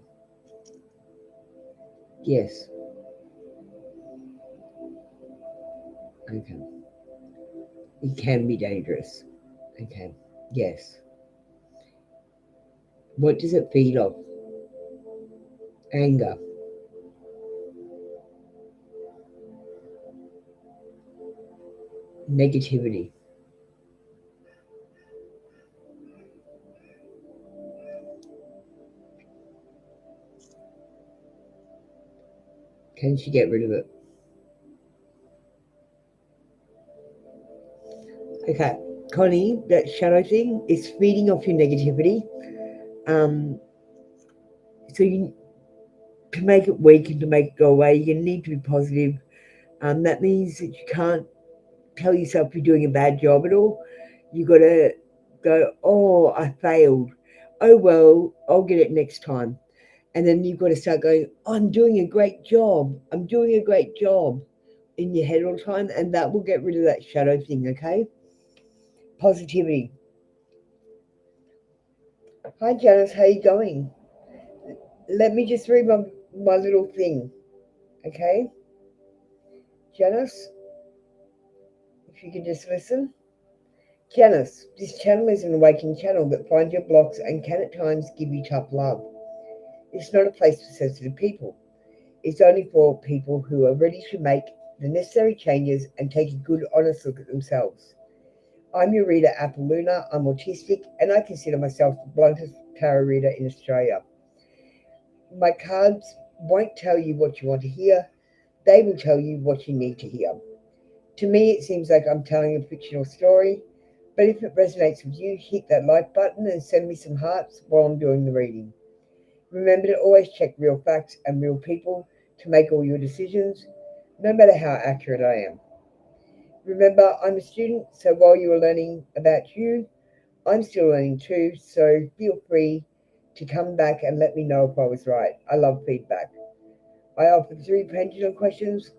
Yes. Okay. It can be dangerous. Okay. Yes. What does it feed off? Anger. Negativity. Can she get rid of it? Okay, Connie, that shadow thing is feeding off your negativity. So you, to make it weak and to make it go away, you need to be positive. That means that you can't tell yourself you're doing a bad job at all. You got to go, oh, I failed. Oh, well, I'll get it next time. And then you've got to start going, oh, I'm doing a great job. I'm doing a great job in your head all the time. And that will get rid of that shadow thing, okay? Positivity. Hi, Janice. How you going? Let me just read my little thing, okay? Janice, if you could just listen. Janice, this channel is an awakening channel that finds your blocks and can at times give you tough love. It's not a place for sensitive people. It's only for people who are ready to make the necessary changes and take a good, honest look at themselves. I'm your reader, Apple Luna. I'm autistic, and I consider myself the bluntest tarot reader in Australia. My cards won't tell you what you want to hear. They will tell you what you need to hear. To me, it seems like I'm telling a fictional story, but if it resonates with you, hit that like button and send me some hearts while I'm doing the reading. Remember to always check real facts and real people to make all your decisions, no matter how accurate I am. Remember, I'm a student, so while you are learning about you, I'm still learning too, so feel free to come back and let me know if I was right. I love feedback. I offer 3 pendulum questions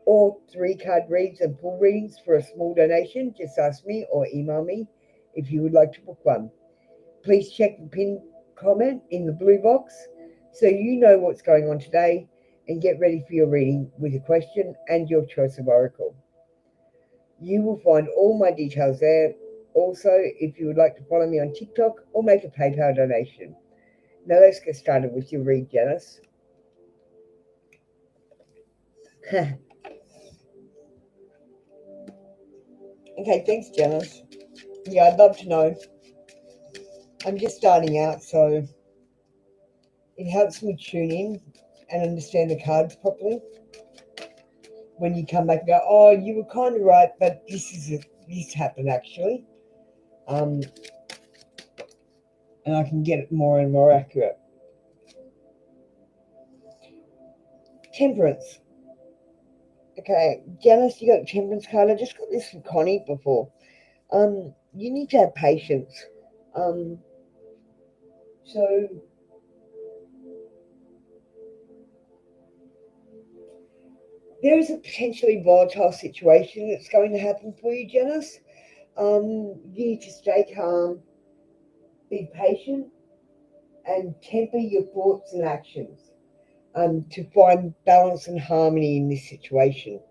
or 3 card reads and full readings for a small donation. Just ask me or email me if you would like to book one. Please check the pinned comment in the blue box so you know what's going on today and get ready for your reading with a question and your choice of oracle. You will find all my details there. Also, if you would like to follow me on TikTok or make a PayPal donation. Now let's get started with your read, Janice. Okay, thanks, Janice. Yeah, I'd love to know. I'm just starting out, so it helps me tune in and understand the cards properly. When you come back and go, oh, you were kind of right, but this happened actually. And I can get it more and more accurate. Temperance. Okay, Janice, you got a temperance card. I just got this from Connie before. You need to have patience. So there is a potentially volatile situation that's going to happen for you, Janice. You need to stay calm, be patient, and temper your thoughts and actions to find balance and harmony in this situation.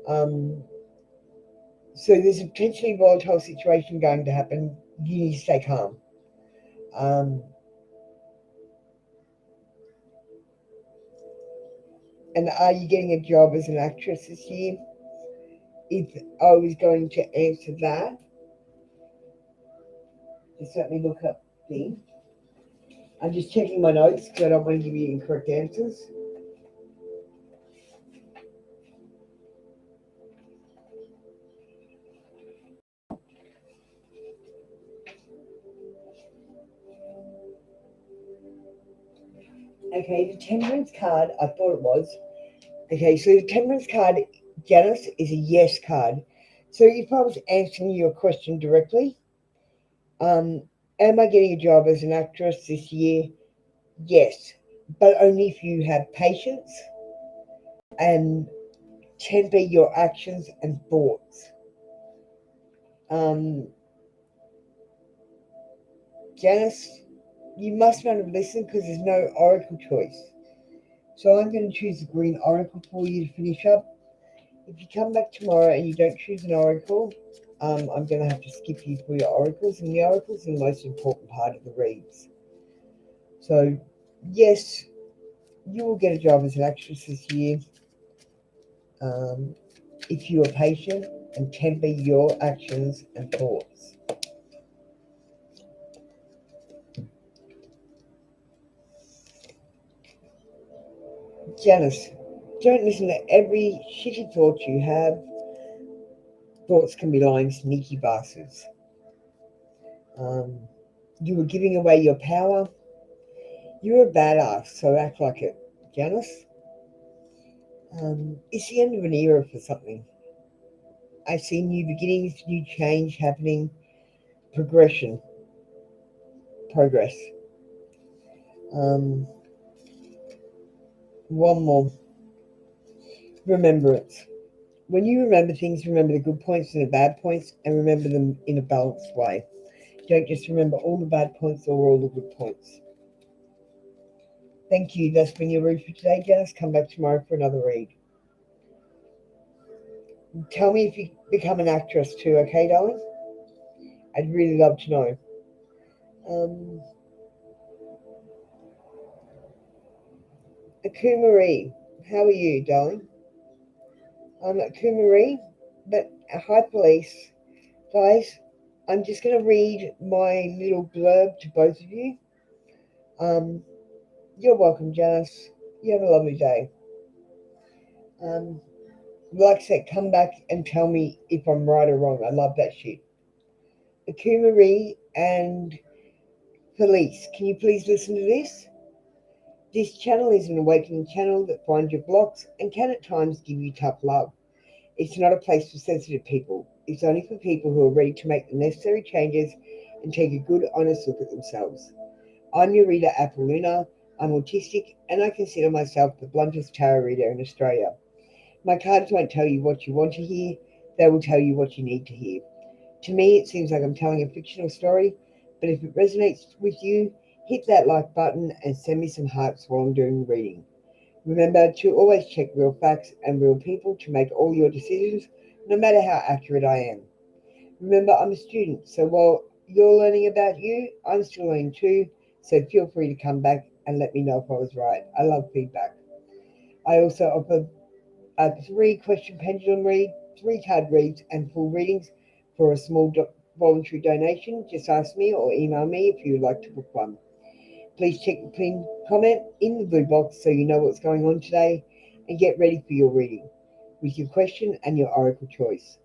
So there's a potentially volatile situation going to happen. You need to stay calm. And are you getting a job as an actress this year? If I was going to answer that, just let me look up things. I'm just checking my notes because I don't want to give you incorrect answers. Okay, the temperance card, I thought it was. Okay, so the temperance card, Janice, is a yes card. So if I was answering your question directly, am I getting a job as an actress this year? Yes, but only if you have patience and temper your actions and thoughts. Janice, you must not have listened because there's no oracle choice. So I'm going to choose the green oracle for you to finish up. If you come back tomorrow and you don't choose an oracle, I'm going to have to skip you for your oracles, and the oracles are the most important part of the reads. So, yes, you will get a job as an actress this year if you are patient and temper your actions and thoughts. Janice, Don't listen to every shitty thought you have. Thoughts can be lying sneaky bastards. You were giving away your power. You're a badass, so act like it, Janice. It's the end of an era for something. I see new beginnings, new change happening, progression, progress. One more. Remembrance. When you remember things, remember the good points and the bad points, and remember them in a balanced way. Don't just remember all the bad points or all the good points. Thank you. That's been your read for today, Janice. Come back tomorrow for another read. Tell me if you become an actress too, okay, darling? I'd really love to know. Akumarie, how are you, darling? I'm Akumarie, but hi, police. Guys, I'm just going to read my little blurb to both of you. You're welcome, Janice. You have a lovely day. Like I said, come back and tell me if I'm right or wrong. I love that shit. Akumarie and police, can you please listen to this? This channel is an awakening channel that finds your blocks and can at times give you tough love. It's not a place for sensitive people. It's only for people who are ready to make the necessary changes and take a good, honest look at themselves. I'm your reader, Apple. I'm autistic, and I consider myself the bluntest tarot reader in Australia. My cards won't tell you what you want to hear. They will tell you what you need to hear. To me, it seems like I'm telling a fictional story, but if it resonates with you, hit that like button and send me some hearts while I'm doing the reading. Remember to always check real facts and real people to make all your decisions, no matter how accurate I am. Remember, I'm a student, so while you're learning about you, I'm still learning too, so feel free to come back and let me know if I was right. I love feedback. I also offer a 3-question pendulum read, 3-card reads, and full readings for a small voluntary donation. Just ask me or email me if you would like to book one. Please check the pinned comment in the blue box so you know what's going on today, and get ready for your reading with your question and your oracle choice.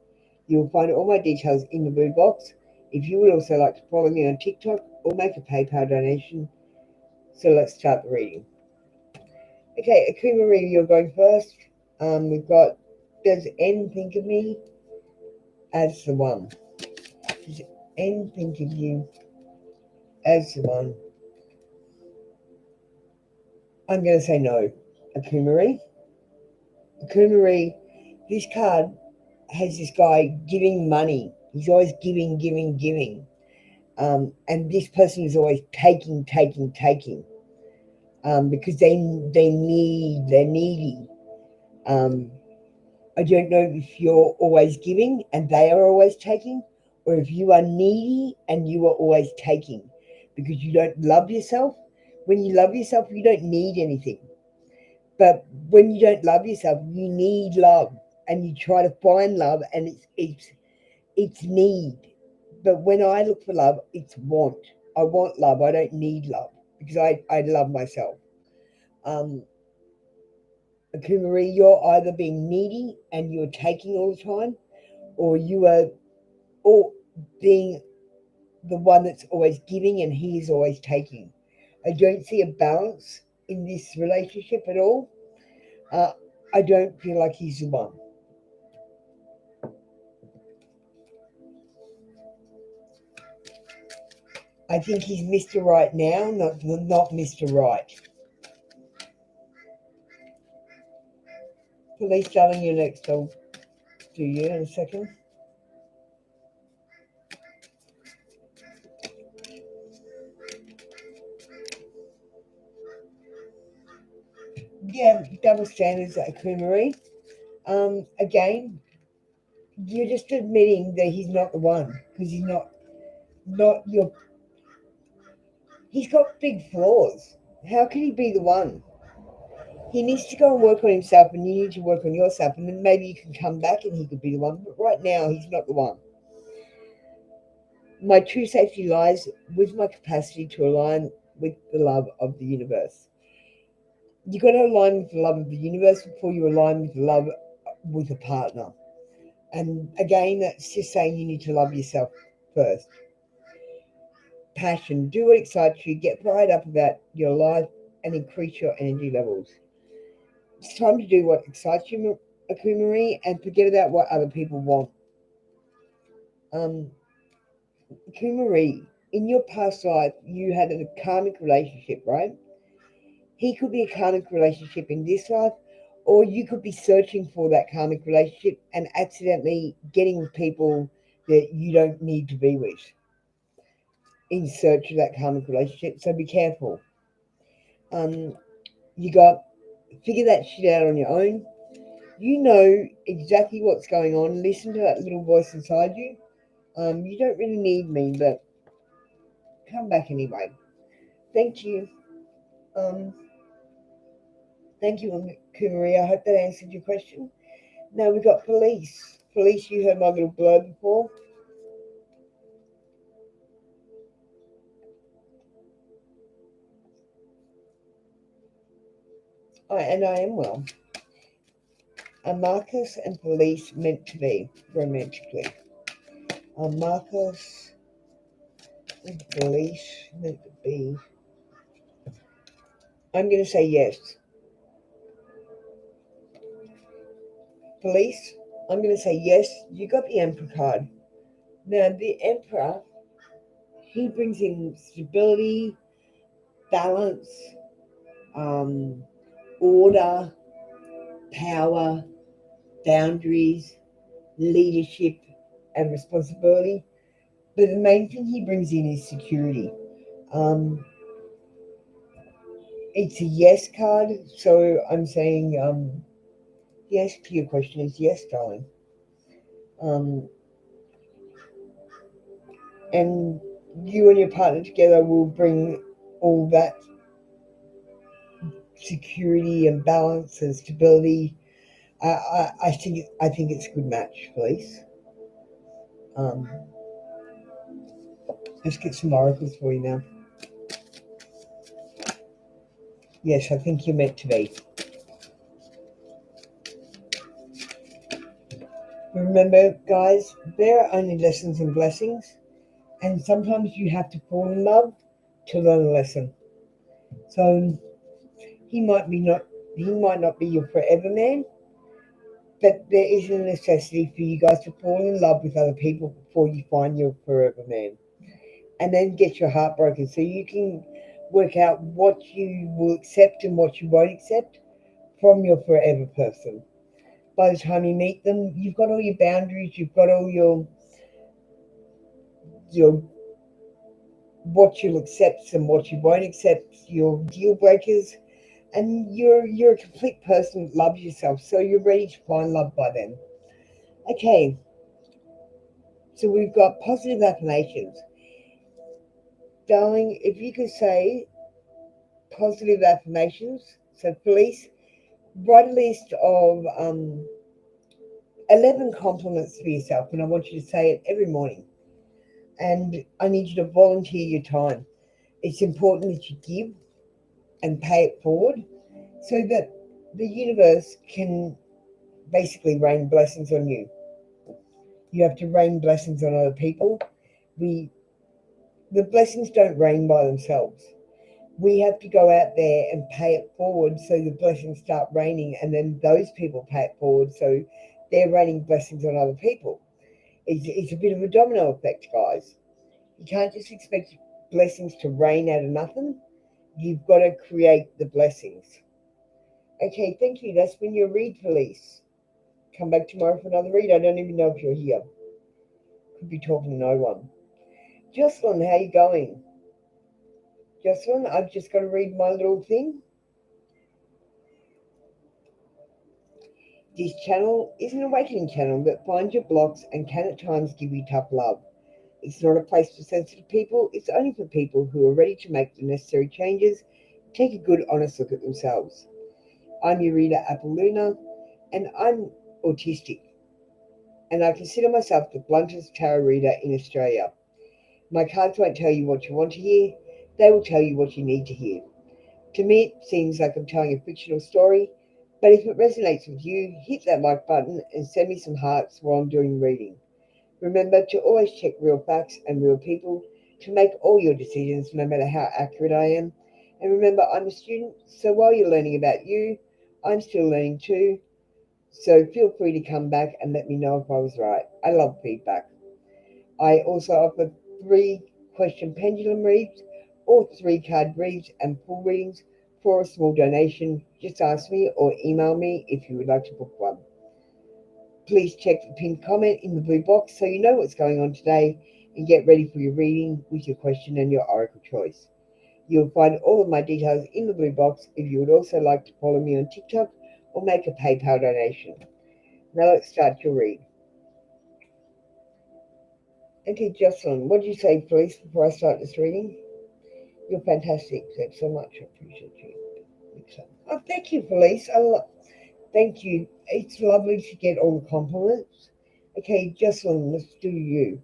You will find all my details in the blue box. If you would also like to follow me on TikTok or make a PayPal donation. So let's start the reading. Okay, Akumarie, you're going first. We've got, does N think of me as the one? Does N think of you as the one? I'm going to say no. Akumarie, this card has this guy giving money. He's always giving. And this person is always taking. Because they're needy. I don't know if you're always giving and they are always taking, or if you are needy and you are always taking because you don't love yourself. When you love yourself, you don't need anything. But when you don't love yourself, you need love, and you try to find love, and it's need. But when I look for love, it's want. I want love. I don't need love because I love myself. Kumari, you're either being needy and you're taking all the time, or you are or being the one that's always giving and he is always taking. I don't see a balance in this relationship at all. I don't feel like he's the one. I think he's Mr. Right now, not Mr. Right. Police, darling, you're next. I'll do you in a second. Yeah, double standards at Creamery. Again, you're just admitting that he's not the one because he's not your. He's got big flaws. How can he be the one? He needs to go and work on himself, and you need to work on yourself, and then maybe you can come back and he could be the one. But right now, he's not the one. My true safety lies with my capacity to align with the love of the universe. You got to align with the love of the universe before you align with the love with a partner. And again, that's just saying you need to love yourself first. Passion, do what excites you, get fired up about your life, and increase your energy levels. It's time to do what excites you, Akuma, and forget about what other people want. Akuma, in your past life, you had a karmic relationship, right? He could be a karmic relationship in this life, or you could be searching for that karmic relationship and accidentally getting with people that you don't need to be with in search of that karmic relationship. So be careful. Um, you got figure that shit out on your own. You know exactly what's going on. Listen to that little voice inside you. You don't really need me, but come back anyway. Thank you. Um, Thank you, Kumari. I hope that answered your question. Now we've got police. Police, you heard my little blurb before. And I am well. Are Marcus and police meant to be romantically? Are Marcus and police meant to be? I'm going to say yes. Police, I'm going to say yes. You got the Emperor card. Now, the Emperor, he brings in stability, balance, order, power, boundaries, leadership, and responsibility. But the main thing he brings in is security. It's a yes card, so I'm saying yes to your question is yes, darling. And you and your partner together will bring all that security and balance and stability. I think it's a good match, please. Let's get some oracles for you now. Yes, I think you're meant to be. Remember, guys, there are only lessons and blessings, and sometimes you have to fall in love to learn a lesson. So he might not be your forever man, but there is a necessity for you guys to fall in love with other people before you find your forever man, and then get your heart broken so you can work out what you will accept and what you won't accept from your forever person. By the time you meet them, you've got all your boundaries, you've got all your what you'll accept and what you won't accept, your deal breakers, and you're a complete person that loves yourself, so you're ready to find love by then. Okay, so we've got positive affirmations. Darling, if you could say positive affirmations, so police, write a list of 11 compliments for yourself, and I want you to say it every morning. And I need you to volunteer your time. It's important that you give and pay it forward so that the universe can basically rain blessings on you. You have to rain blessings on other people. The blessings don't rain by themselves. We have to go out there and pay it forward so the blessings start raining, and then those people pay it forward so they're raining blessings on other people. It's a bit of a domino effect, guys. You can't just expect blessings to rain out of nothing. You've got to create the blessings. Okay, thank you. That's been your read, police. Come back tomorrow for another read. I don't even know if you're here. Could be talking to no one. Jocelyn, how you going? Jocelyn, I've just got to read my little thing. This channel is an awakening channel that finds your blocks and can at times give you tough love. It's not a place for sensitive people. It's only for people who are ready to make the necessary changes, take a good honest look at themselves. I'm your reader, Apple and I'm autistic. And I consider myself the bluntest tarot reader in Australia. My cards won't tell you what you want to hear. They will tell you what you need to hear. To me, it seems like I'm telling a fictional story, but if it resonates with you, hit that like button and send me some hearts while I'm doing reading. Remember to always check real facts and real people to make all your decisions, no matter how accurate I am. And remember, I'm a student, so while you're learning about you, I'm still learning too. So feel free to come back and let me know if I was right. I love feedback. I also offer 3-question pendulum reads or 3-card reads and full readings for a small donation. Just ask me or email me if you would like to book one. Please check the pinned comment in the blue box so you know what's going on today and get ready for your reading with your question and your oracle choice. You'll find all of my details in the blue box if you would also like to follow me on TikTok or make a PayPal donation. Now let's start your read. Okay, Jocelyn, what did you say, please, before I start this reading? You're fantastic. Thanks so much. I appreciate you. Oh, thank you, Felice. Thank you. It's lovely to get all the compliments. Okay, Jocelyn, let's do you.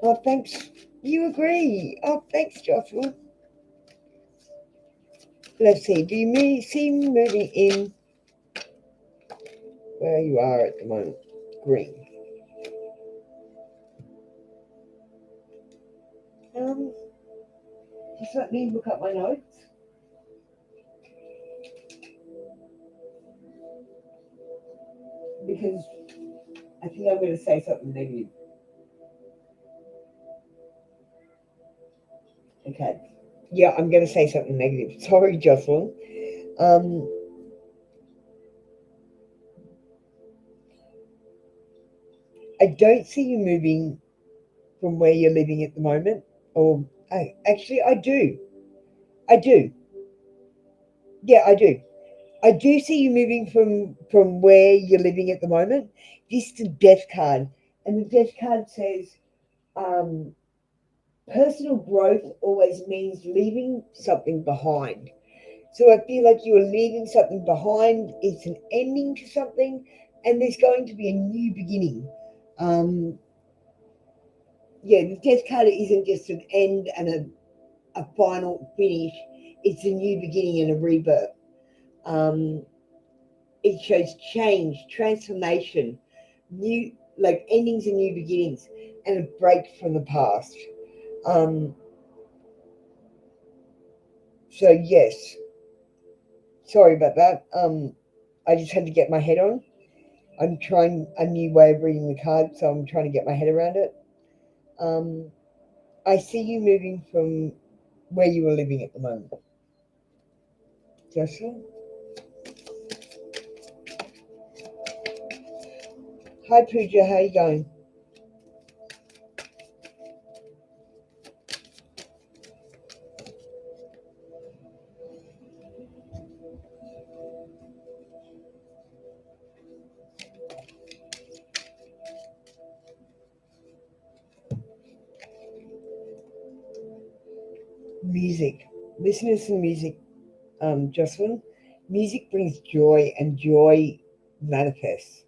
Oh, thanks. You agree. Oh, thanks, Jocelyn. Let's see. Do you see me moving in where you are at the moment? Green. Just let me look up my notes. Because I think I'm going to say something negative. Okay. Yeah, I'm going to say something negative. Sorry, Jocelyn. I don't see you moving from where you're living at the moment. Or actually, I do. I do. Yeah, I do. I do see you moving from where you're living at the moment. This is the death card, and the death card says, personal growth always means leaving something behind. So I feel like you are leaving something behind. It's an ending to something, and there's going to be a new beginning. Yeah, the death card isn't just an end and a final finish. It's a new beginning and a rebirth. It shows change, transformation, new, like endings and new beginnings, and a break from the past. So yes, sorry about that. I just had to get my head on. I'm trying a new way of reading the card, so I'm trying to get my head around it. I see you moving from where you were living at the moment. Joshua? Hi, Pooja. How are you going? Music. Listen to some music, Jocelyn. Music brings joy, and joy manifests.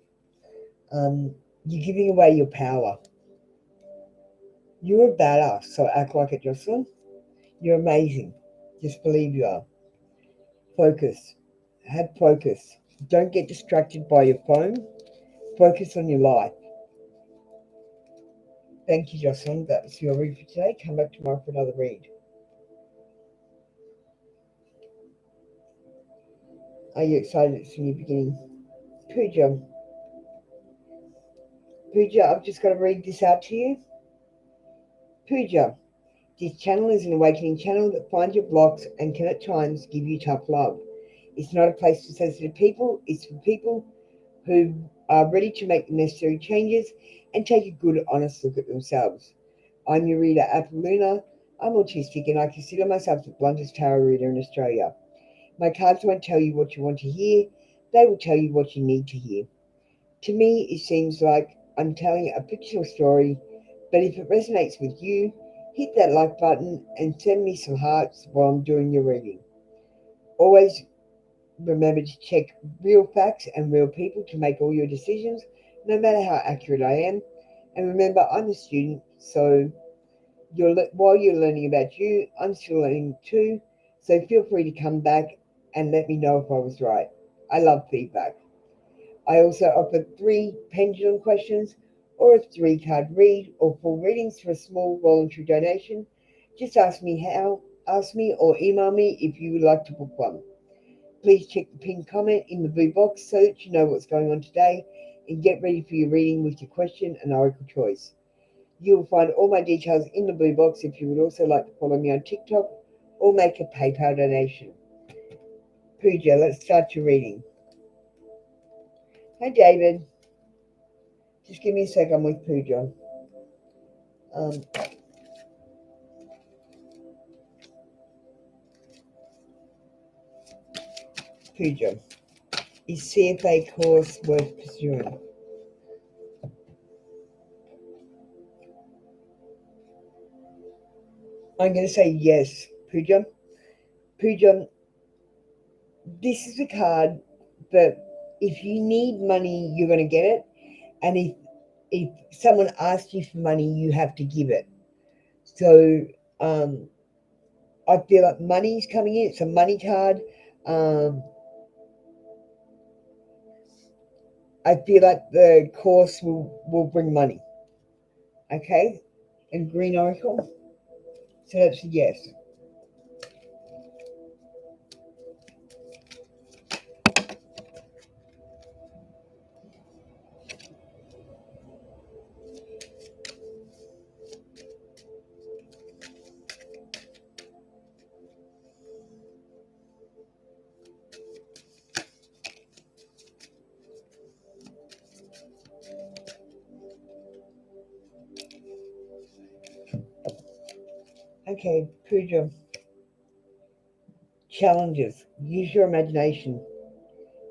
You're giving away your power. You're a badass, so act like it, Jocelyn. You're amazing. Just believe you are. Focus. Have focus. Don't get distracted by your phone. Focus on your life. Thank you, Jocelyn. That was your read for today. Come back tomorrow for another read. Are you excited? It's a new beginning. Pooja. Pooja, I've just got to read this out to you. Pooja. This channel is an awakening channel that finds your blocks and can at times give you tough love. It's not a place for sensitive people. It's for people who are ready to make the necessary changes and take a good, honest look at themselves. I'm your reader, Luna. I'm autistic and I consider myself the bluntest tarot reader in Australia. My cards won't tell you what you want to hear. They will tell you what you need to hear. To me, it seems like I'm telling a fictional story, but if it resonates with you, hit that like button and send me some hearts while I'm doing your reading. Always remember to check real facts and real people to make all your decisions, no matter how accurate I am. And remember, I'm a student, so While you're learning about you, I'm still learning too. So feel free to come back and let me know if I was right. I love feedback. I also offer 3 pendulum questions or a 3-card read or full readings for a small voluntary donation. Just ask me or email me if you would like to book one. Please check the pinned comment in the blue box so that you know what's going on today and get ready for your reading with your question and oracle choice. You will find all my details in the blue box if you would also like to follow me on TikTok or make a PayPal donation. Pooja, let's start your reading. Hi, David. Just give me a sec, I'm with Pooja. Pooja, is CFA course worth pursuing? I'm going to say yes, Pooja. Pooja, this is a card that if you need money, you're going to get it. And if someone asks you for money, you have to give it. So I feel like money's coming in. It's a money card. I feel like the course will bring money. Okay? And green oracle. So that's a yes. Okay, Pooja. Challenges. Use your imagination.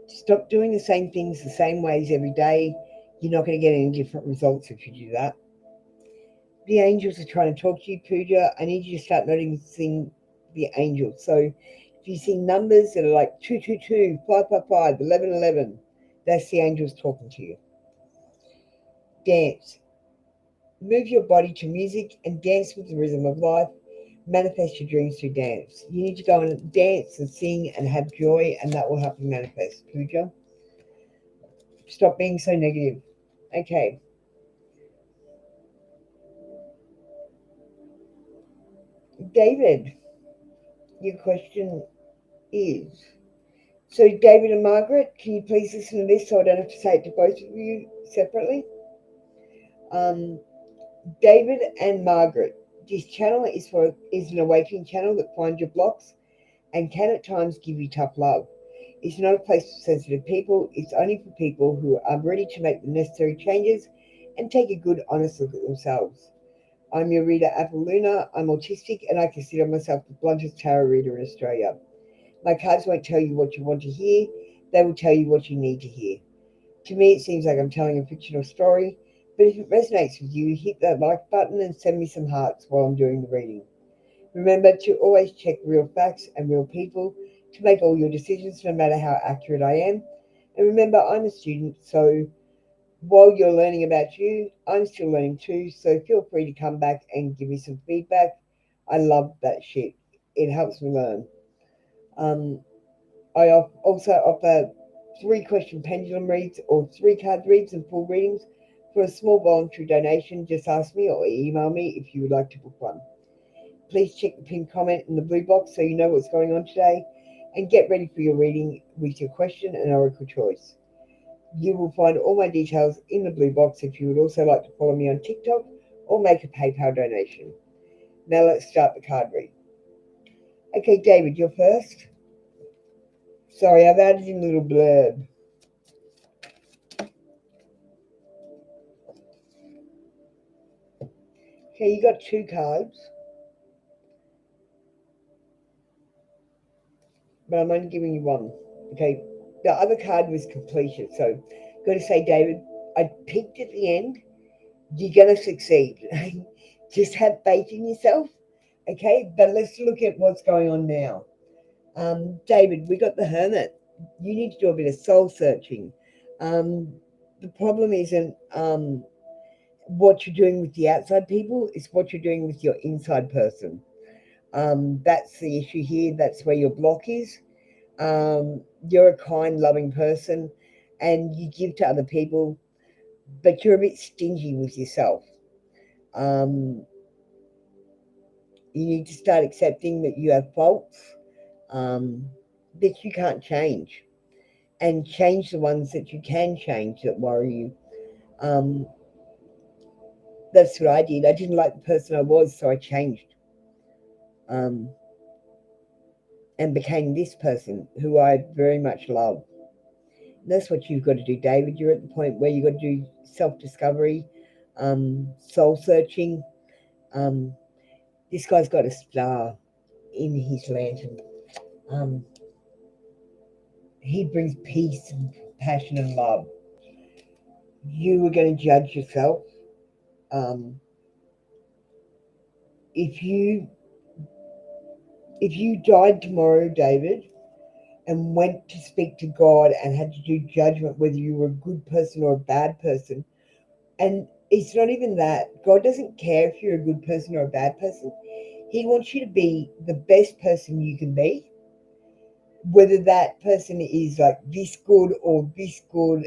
Stop doing the same things the same ways every day. You're not going to get any different results if you do that. The angels are trying to talk to you, Pooja. I need you to start noticing the angels. So if you see numbers that are like 222, 555, 1111, that's the angels talking to you. Dance. Move your body to music and dance with the rhythm of life. Manifest your dreams through dance. You need to go and dance and sing and have joy, and that will help you manifest, Pooja. Stop being so negative. Okay. David, your question is, so David and Margaret, can you please listen to this so I don't have to say it to both of you separately? Um, David and Margaret, this channel is an awakening channel that finds your blocks and can at times give you tough love. It's not a place for sensitive people. It's only for people who are ready to make the necessary changes and take a good, honest look at themselves. I'm your reader, Apple Luna. I'm autistic and I consider myself the bluntest tarot reader in Australia. My cards won't tell you what you want to hear. They will tell you what you need to hear. To me, it seems like I'm telling a fictional story, but if it resonates with you, hit that like button and send me some hearts while I'm doing the reading. Remember to always check real facts and real people to make all your decisions, no matter how accurate I am. And remember, I'm a student, so while you're learning about you, I'm still learning too, so feel free to come back and give me some feedback. I love that shit. It helps me learn. I also offer 3-question pendulum reads or 3-card reads and full readings. For a small voluntary donation, just ask me or email me if you would like to book one. Please check the pinned comment in the blue box so you know what's going on today and get ready for your reading with your question and oracle choice. You will find all my details in the blue box if you would also like to follow me on TikTok or make a PayPal donation. Now let's start the card read. Okay, David, you're first. Sorry, I've added in a little blurb. Okay, you got 2 cards, but I'm only giving you 1. Okay, the other card was completion. So, got to say, David, I peaked at the end. You're going to succeed. Just have faith in yourself. Okay, but let's look at what's going on now. David, we got the Hermit. You need to do a bit of soul searching. The problem isn't what you're doing with the outside people, it's what you're doing with your inside person. That's the issue here. That's where your block is. You're a kind, loving person and you give to other people, but you're a bit stingy with yourself. Um, you need to start accepting that you have faults um, that you can't change, and change the ones that you can change that worry you. Um, that's what I did. I didn't like the person I was, so I changed um, and became this person who I very much love. That's what you've got to do, David. You're at the point where you've got to do self-discovery, soul searching. Um, this guy's got a star in his lantern. Um, he brings peace and passion and love. You are going to judge yourself. Um, if you if you died tomorrow, David, and went to speak to God and had to do judgment whether you were a good person or a bad person, and it's not even that. God doesn't care if you're a good person or a bad person. He wants you to be the best person you can be, whether that person is like this good or this good.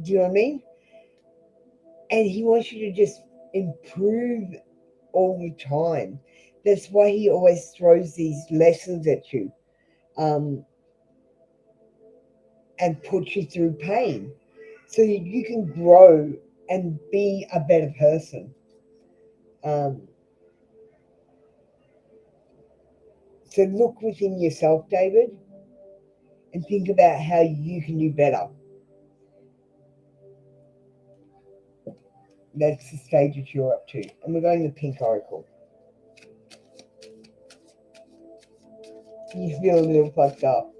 Do you know what I mean? And he wants you to just improve all the time. That's why he always throws these lessons at you, um, and puts you through pain so that you can grow and be a better person. Um, so look within yourself, David, and think about how you can do better. That's the stage that you're up to. And we're going to Pink Oracle. You feel a little fucked up.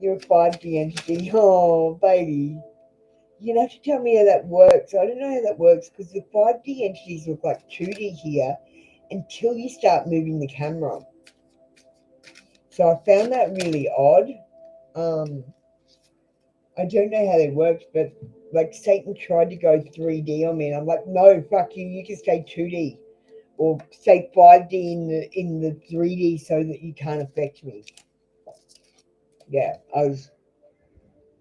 You're a 5D entity. Oh, baby. You have to tell me how that works. I don't know how that works because the 5D entities look like 2D here until you start moving the camera. So I found that really odd. I don't know how that works, but like Satan tried to go 3D on me, and I'm like, no, fuck you. You can stay 2D or stay 5D in the 3D so that you can't affect me. Yeah,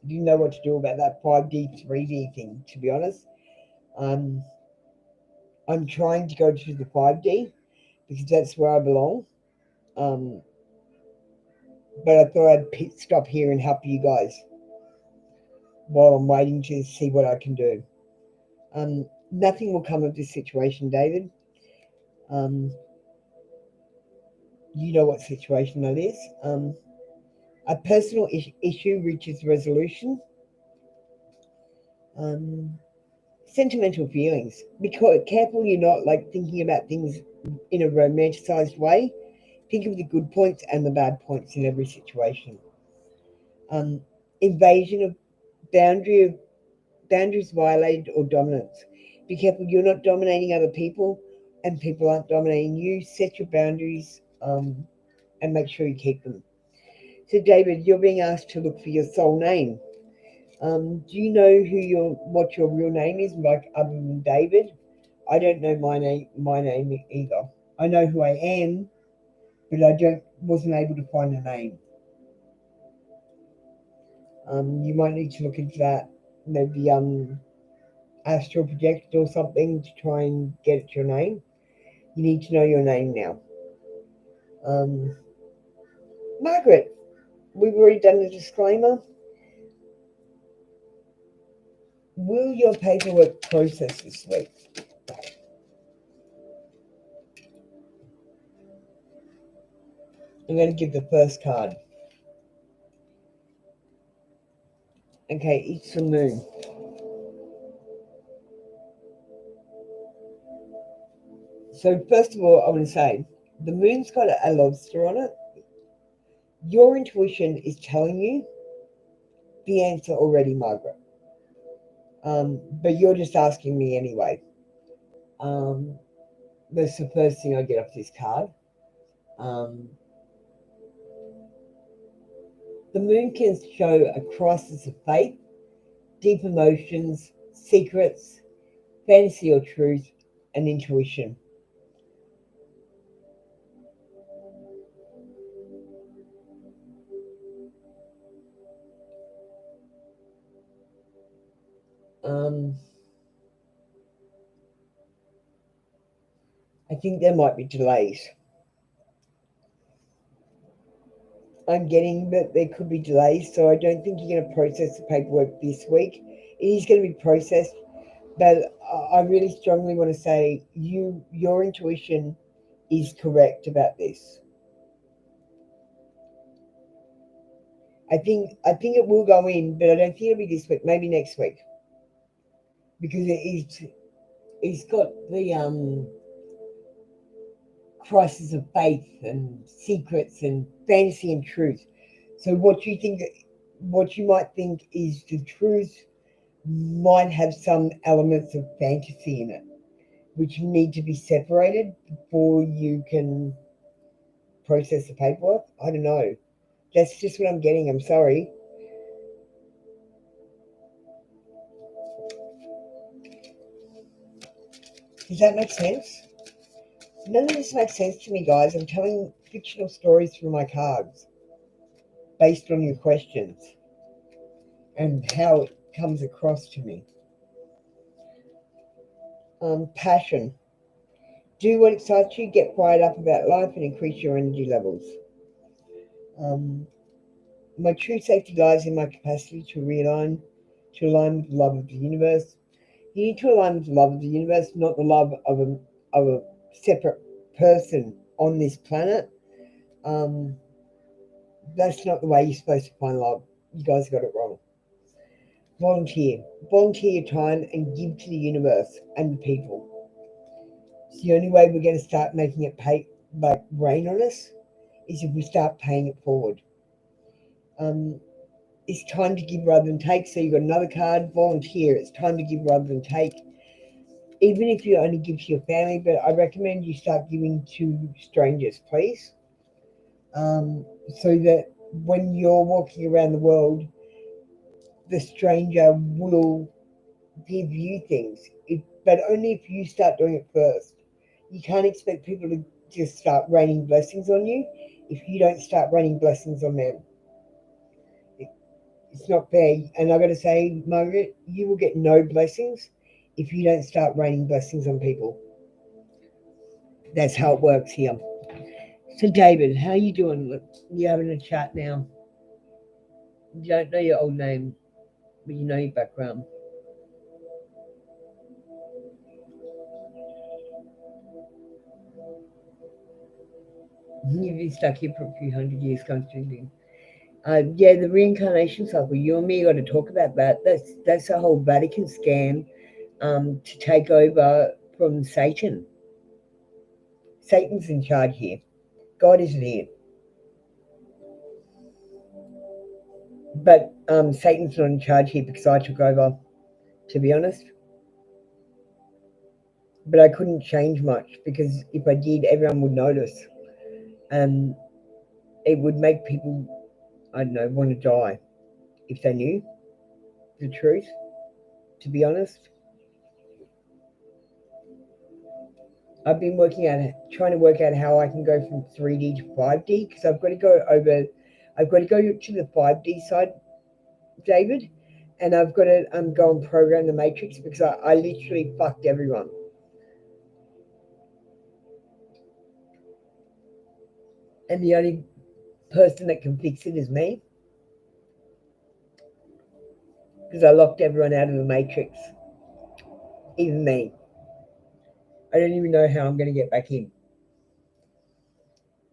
didn't know what to do about that 5D 3D thing. To be honest, um, I'm trying to go to the 5D because that's where I belong. Um, but I thought I'd stop here and help you guys while I'm waiting to see what I can do. Nothing will come of this situation, David. Um, you know what situation that is. A personal issue reaches resolution. Um, Sentimental feelings. Be careful you're not like thinking about things in a romanticized way. Think of the good points and the bad points in every situation. Um, Invasion of boundaries violated or dominance. Be careful you're not dominating other people and people aren't dominating you. Set your boundaries, and make sure you keep them. So, David, you're being asked to look for your soul name. Do you know what your real name is, like other than David? I don't know my name either. I know who I am, but I wasn't able to find a name. You might need to look into that. Maybe astral project or something to try and get at your name. You need to know your name now. Um, Margaret, we've already done the disclaimer. Will your paperwork process this week? I'm going to give the first card. Okay, it's the moon. So first of all, I want to say the moon's got a lobster on it. Your intuition is telling you the answer already, Margaret. But you're just asking me anyway. Um, that's the first thing I get off this card. Um, the moon can show a crisis of faith, deep emotions, secrets, fantasy or truth, and intuition. I think there might be delays. I'm getting that there could be delays, so I don't think you're going to process the paperwork this week. It is going to be processed, but I really strongly want to say your intuition is correct about this. I think it will go in, but I don't think it'll be this week. Maybe next week, because it's got the crisis of faith and secrets and fantasy and truth. So what you might think is the truth might have some elements of fantasy in it, which need to be separated before you can process the paperwork. I don't know. That's just what I'm getting. I'm sorry. Does that make sense? None of this makes sense to me, guys. I'm telling fictional stories through my cards based on your questions and how it comes across to me. Passion. Do what excites you, get fired up about life, and increase your energy levels. My true safety lies in my capacity to align with the love of the universe. You need to align with the love of the universe, not the love of a separate person on this planet. That's not the way you're supposed to find love. You guys got it wrong. Volunteer your time and give to the universe and the people. It's the only way we're going to start making it rain on us is if we start paying it forward. It's time to give rather than take. So you've got another card, volunteer. It's time to give rather than take. Even if you only give to your family, but I recommend you start giving to strangers, please. So that when you're walking around the world, the stranger will give you things, but only if you start doing it first. You can't expect people to just start raining blessings on you if you don't start raining blessings on them. It's not fair. And I got to say, Margaret, you will get no blessings if you don't start raining blessings on people. That's how it works here. So, David, how you doing? Look, you're having a chat now. You don't know your old name, but you know your background. You've been stuck here for a few hundred years constantly. Yeah, the reincarnation cycle. You and me got to talk about that. That's a whole Vatican scam to take over from Satan. Satan's in charge here. God isn't here. But Satan's not in charge here because I took over, to be honest. But I couldn't change much because if I did, everyone would notice. And it would make people, I don't know, want to die if they knew the truth, to be honest. I've been trying to work out how I can go from 3D to 5D because I've got to go to the 5D side, David, and I've got to go and program the matrix because I literally fucked everyone. And the only person that can fix it is me because I locked everyone out of the matrix, even me. I don't even know how I'm going to get back in.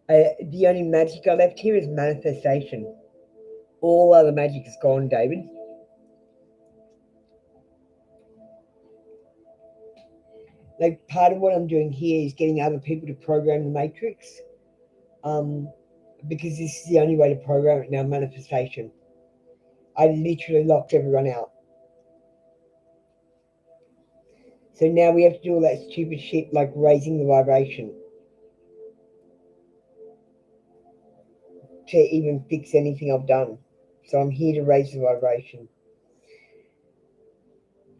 The only magic I left here is manifestation. All other magic is gone, David. Like part of what I'm doing here is getting other people to program the matrix, because this is the only way to program it now. Manifestation. I literally locked everyone out. So now we have to do all that stupid shit like raising the vibration to even fix anything I've done. So I'm here to raise the vibration.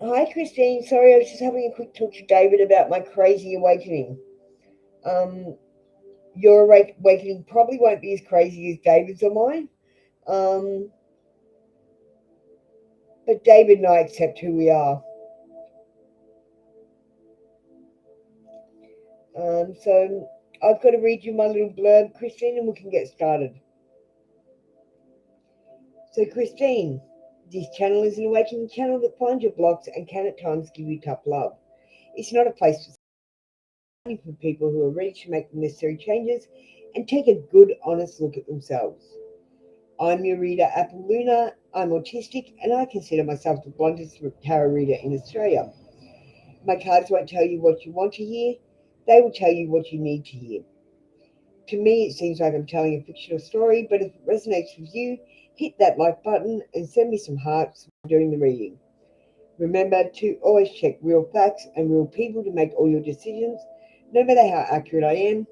Hi, Christine. Sorry, I was just having a quick talk to David about my crazy awakening. Um, your awakening probably won't be as crazy as David's or mine. Um, but David and I accept who we are. So I've got to read you my little blurb, Christine, and we can get started. So, Christine, this channel is an awakening channel that finds your blocks and can at times give you tough love. It's not a place for people who are ready to make the necessary changes and take a good, honest look at themselves. I'm your reader, Apple Luna. I'm autistic and I consider myself the bluntest tarot reader in Australia. My cards won't tell you what you want to hear, they will tell you what you need to hear. To me, it seems like I'm telling a fictional story, but if it resonates with you, hit that like button and send me some hearts during the reading. Remember to always check real facts and real people to make all your decisions, no matter how accurate I am.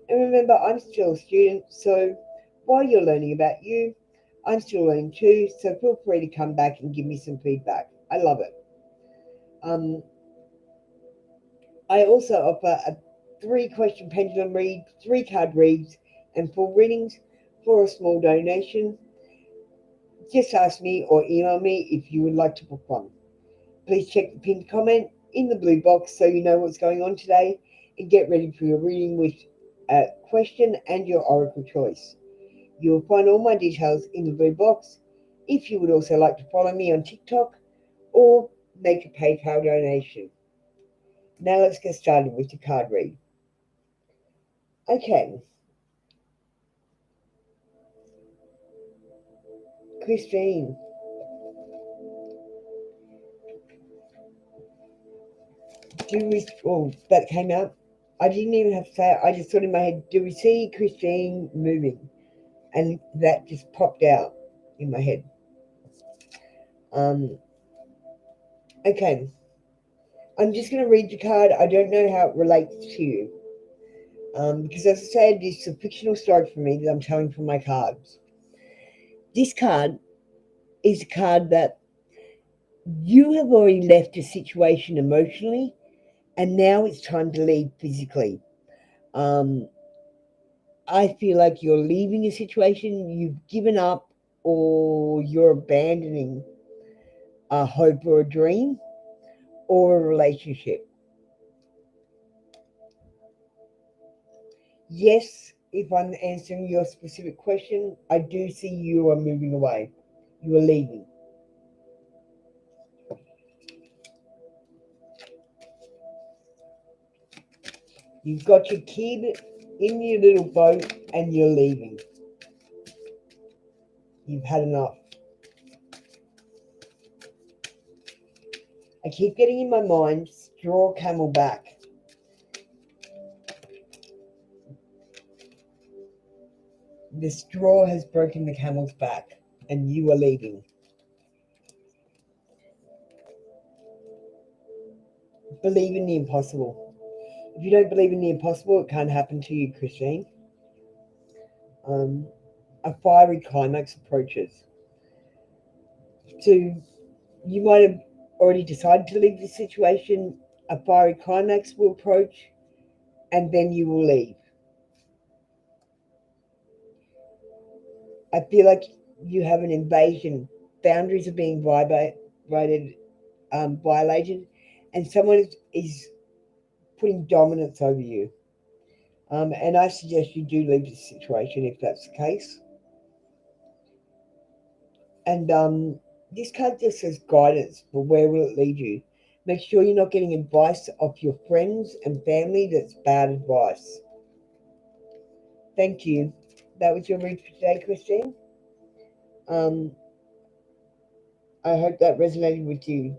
And remember, I'm still a student, so while you're learning about you, I'm still learning too, so feel free to come back and give me some feedback. I love it. I also offer a 3-question pendulum read, 3-card reads, and full readings for a small donation. Just ask me or email me if you would like to book one. Please check the pinned comment in the blue box so you know what's going on today and get ready for your reading with a question and your oracle choice. You will find all my details in the blue box. If you would also like to follow me on TikTok or make a PayPal donation. Now let's get started with the card read. Okay. Christine. That came out. I didn't even have to say it. I just thought in my head, do we see Christine moving? And that just popped out in my head. Okay. I'm just going to read the card. I don't know how it relates to you. Because as I said, it's a fictional story for me that I'm telling from my cards. This card is a card that you have already left a situation emotionally, and now it's time to leave physically. I feel like you're leaving a situation, you've given up, or you're abandoning a hope or a dream or a relationship. Yes, if I'm answering your specific question, I do see you are moving away. You are leaving. You've got your kid in your little boat and you're leaving. You've had enough. I keep getting in my mind, straw camel back. The straw has broken the camel's back and you are leaving. Believe in the impossible. If you don't believe in the impossible, it can't happen to you, Christine. A fiery climax approaches. So you might have already decided to leave this situation. A fiery climax will approach and then you will leave. I feel like you have an invasion. Boundaries are being violated, and someone is putting dominance over you. And I suggest you do leave this situation if that's the case. And this card just says guidance, but where will it lead you? Make sure you're not getting advice off your friends and family that's bad advice. Thank you. That was your read for today, Christine. I hope that resonated with you.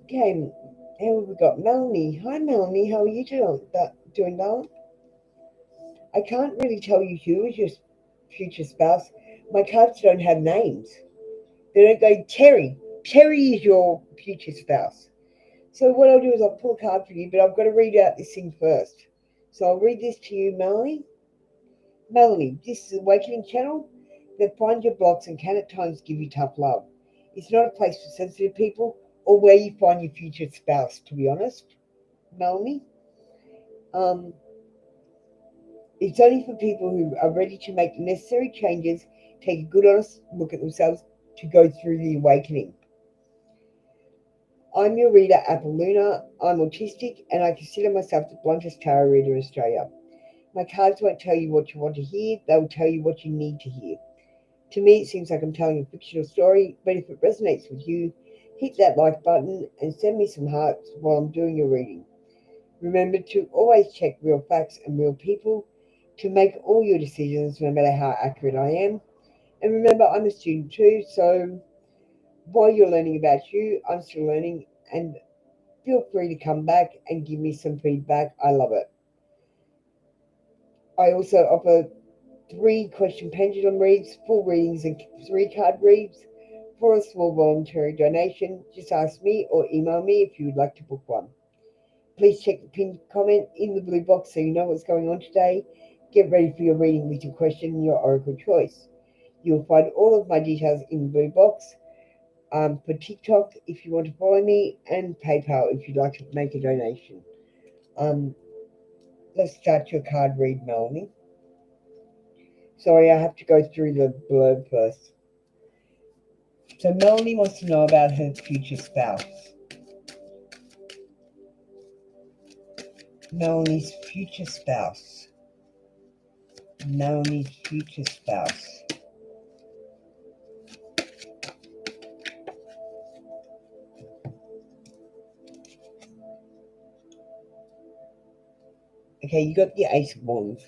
Okay, here we got Melanie. Hi, Melanie. How are you doing, darling? I can't really tell you who is your future spouse. My cards don't have names. They don't go Terry. Terry is your future spouse. So what I'll do is I'll pull a card for you, but I've got to read out this thing first. So I'll read this to you, Melanie. Melanie, this is Awakening Channel that finds your blocks and can at times give you tough love. It's not a place for sensitive people or where you find your future spouse, to be honest, Melanie. Um, it's only for people who are ready to make the necessary changes, take a good honest look at themselves to go through the awakening. I'm your reader, Apple Luna. I'm autistic and I consider myself the bluntest tarot reader in Australia. My cards won't tell you what you want to hear, they'll tell you what you need to hear. To me, it seems like I'm telling a fictional story, but if it resonates with you, hit that like button and send me some hearts while I'm doing your reading. Remember to always check real facts and real people to make all your decisions, no matter how accurate I am. And remember, I'm a student too, so while you're learning about you, I'm still learning, and feel free to come back and give me some feedback. I love it. I also offer 3-question pendulum reads, full readings, and 3-card reads. For a small voluntary donation, just ask me or email me if you would like to book one. Please check the pinned comment in the blue box so you know what's going on today. Get ready for your reading with your question and your oracle choice. You'll find all of my details in the blue box. For TikTok, if you want to follow me, and PayPal if you'd like to make a donation. Let's start your card read, Melanie. Sorry, I have to go through the blurb first. So Melanie wants to know about her future spouse. Melanie's future spouse. Melanie's future spouse. Okay, you got the Ace of Wands.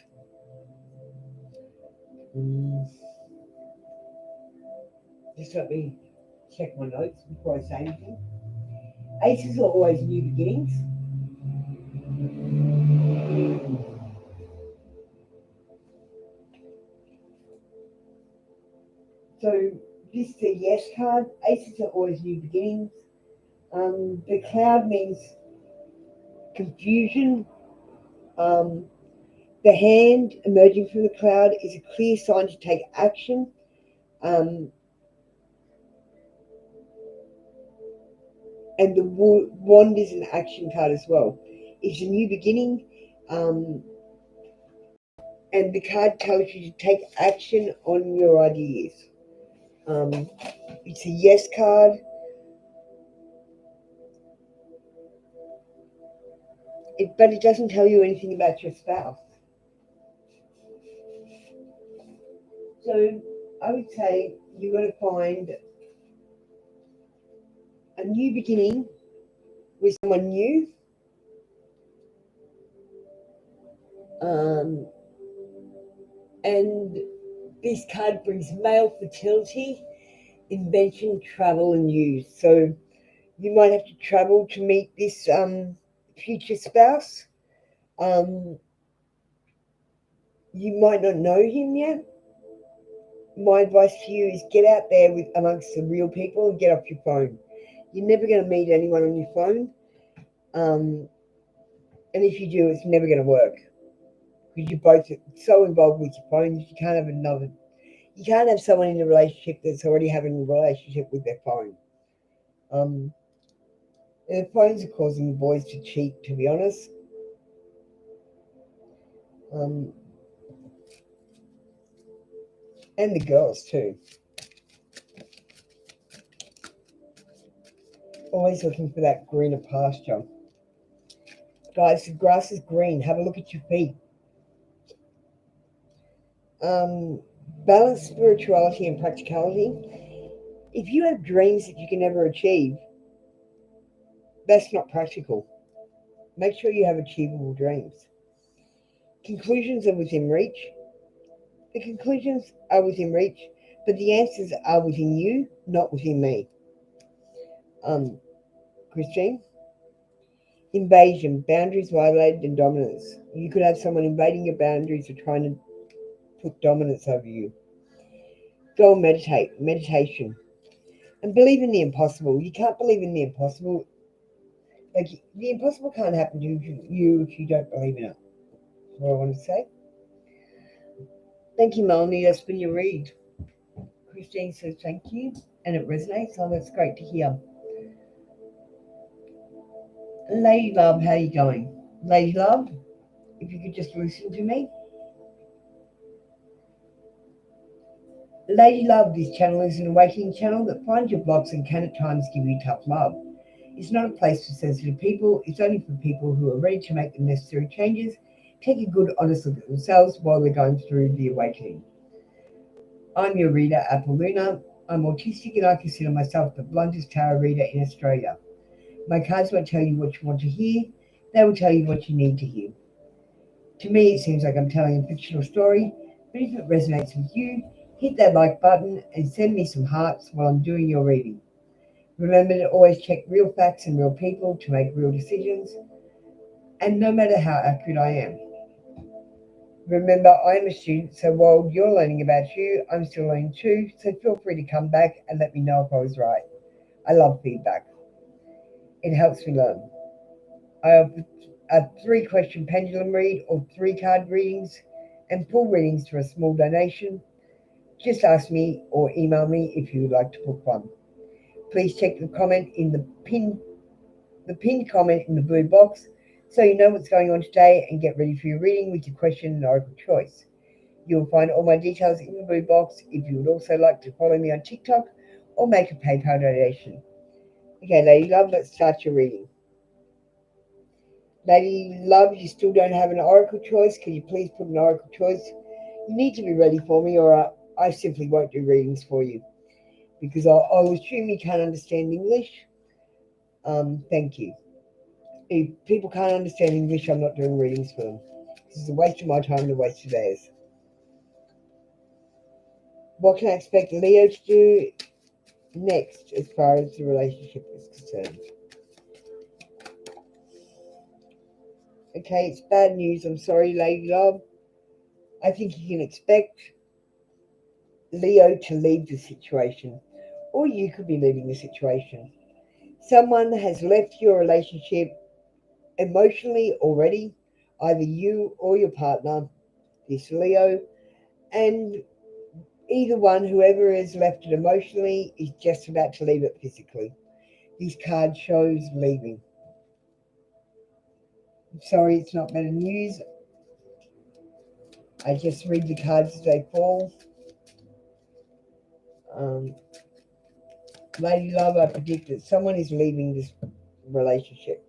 Just let me check my notes before I say anything. Aces are always new beginnings. So this is a yes card. Aces are always new beginnings. The cloud means confusion. The hand emerging from the cloud is a clear sign to take action. And the wand is an action card as well. It's a new beginning. And the card tells you to take action on your ideas. It's a yes card. But it doesn't tell you anything about your spouse. So I would say you're going to find a new beginning with someone new. And this card brings male fertility, invention, travel, and use. So you might have to travel to meet this future spouse. You might not know him yet. My advice to you is get out there with amongst the real people and get off your phone. You're never going to meet anyone on your phone. And if you do, it's never going to work. Because you're both so involved with your phones, you can't have someone in a relationship that's already having a relationship with their phone. And the phones are causing the boys to cheat, to be honest. And the girls too. Always looking for that greener pasture. Guys, the grass is green. Have a look at your feet. Balance spirituality and practicality. If you have dreams that you can never achieve, that's not practical. Make sure you have achievable dreams. Conclusions are within reach. The conclusions are within reach, but the answers are within you, not within me. Christine? Invasion, boundaries violated, and dominance. You could have someone invading your boundaries or trying to put dominance over you. Go and meditate. Meditation. And believe in the impossible. You can't believe in the impossible. Like, the impossible can't happen to you if you don't believe in it. That's what I want to say. Thank you, Melanie. That's been your read. Christine says thank you. and it resonates. So that's great to hear. Lady Love, how are you going? Lady Love, if you could just listen to me. Lady Love, this channel is an awakening channel that finds your blocks and can at times give you tough love. It's not a place for sensitive people. It's only for people who are ready to make the necessary changes, take a good honest look at themselves while they're going through the awakening. I'm your reader, Apple Luna. I'm autistic and I consider myself the bluntest tarot reader in Australia. My cards won't tell you what you want to hear. They will tell you what you need to hear. To me, it seems like I'm telling a fictional story, but if it resonates with you, hit that like button and send me some hearts while I'm doing your reading. Remember to always check real facts and real people to make real decisions, and no matter how accurate I am. Remember, I'm a student, so while you're learning about you, I'm still learning too, so feel free to come back and let me know if I was right. I love feedback. It helps me learn. I offer a 3-question pendulum read or 3-card readings and full readings for a small donation. Just ask me or email me if you would like to book one. Please check the comment in the pinned comment in the blue box so you know what's going on today and get ready for your reading with your question and oracle choice. You will find all my details in the blue box if you would also like to follow me on TikTok or make a PayPal donation. Okay, Lady Love, let's start your reading. Lady Love, you still don't have an oracle choice. Can you please put an oracle choice? You need to be ready for me or I simply won't do readings for you because I'll assume you can't understand English. Thank you. If people can't understand English, I'm not doing readings for them. This is a waste of my time and a waste of theirs. What can I expect Leo to do next as far as the relationship is concerned? Okay, it's bad news. I'm sorry, Lady Love. I think you can expect Leo to leave the situation, or you could be leaving the situation. Someone has left your relationship emotionally already, either you or your partner, this Leo, and either one, whoever has left it emotionally, is just about to leave it physically. This card shows leaving. I'm sorry, it's not better news. I just read the cards as they fall. Lady Love, I predict that someone is leaving this relationship.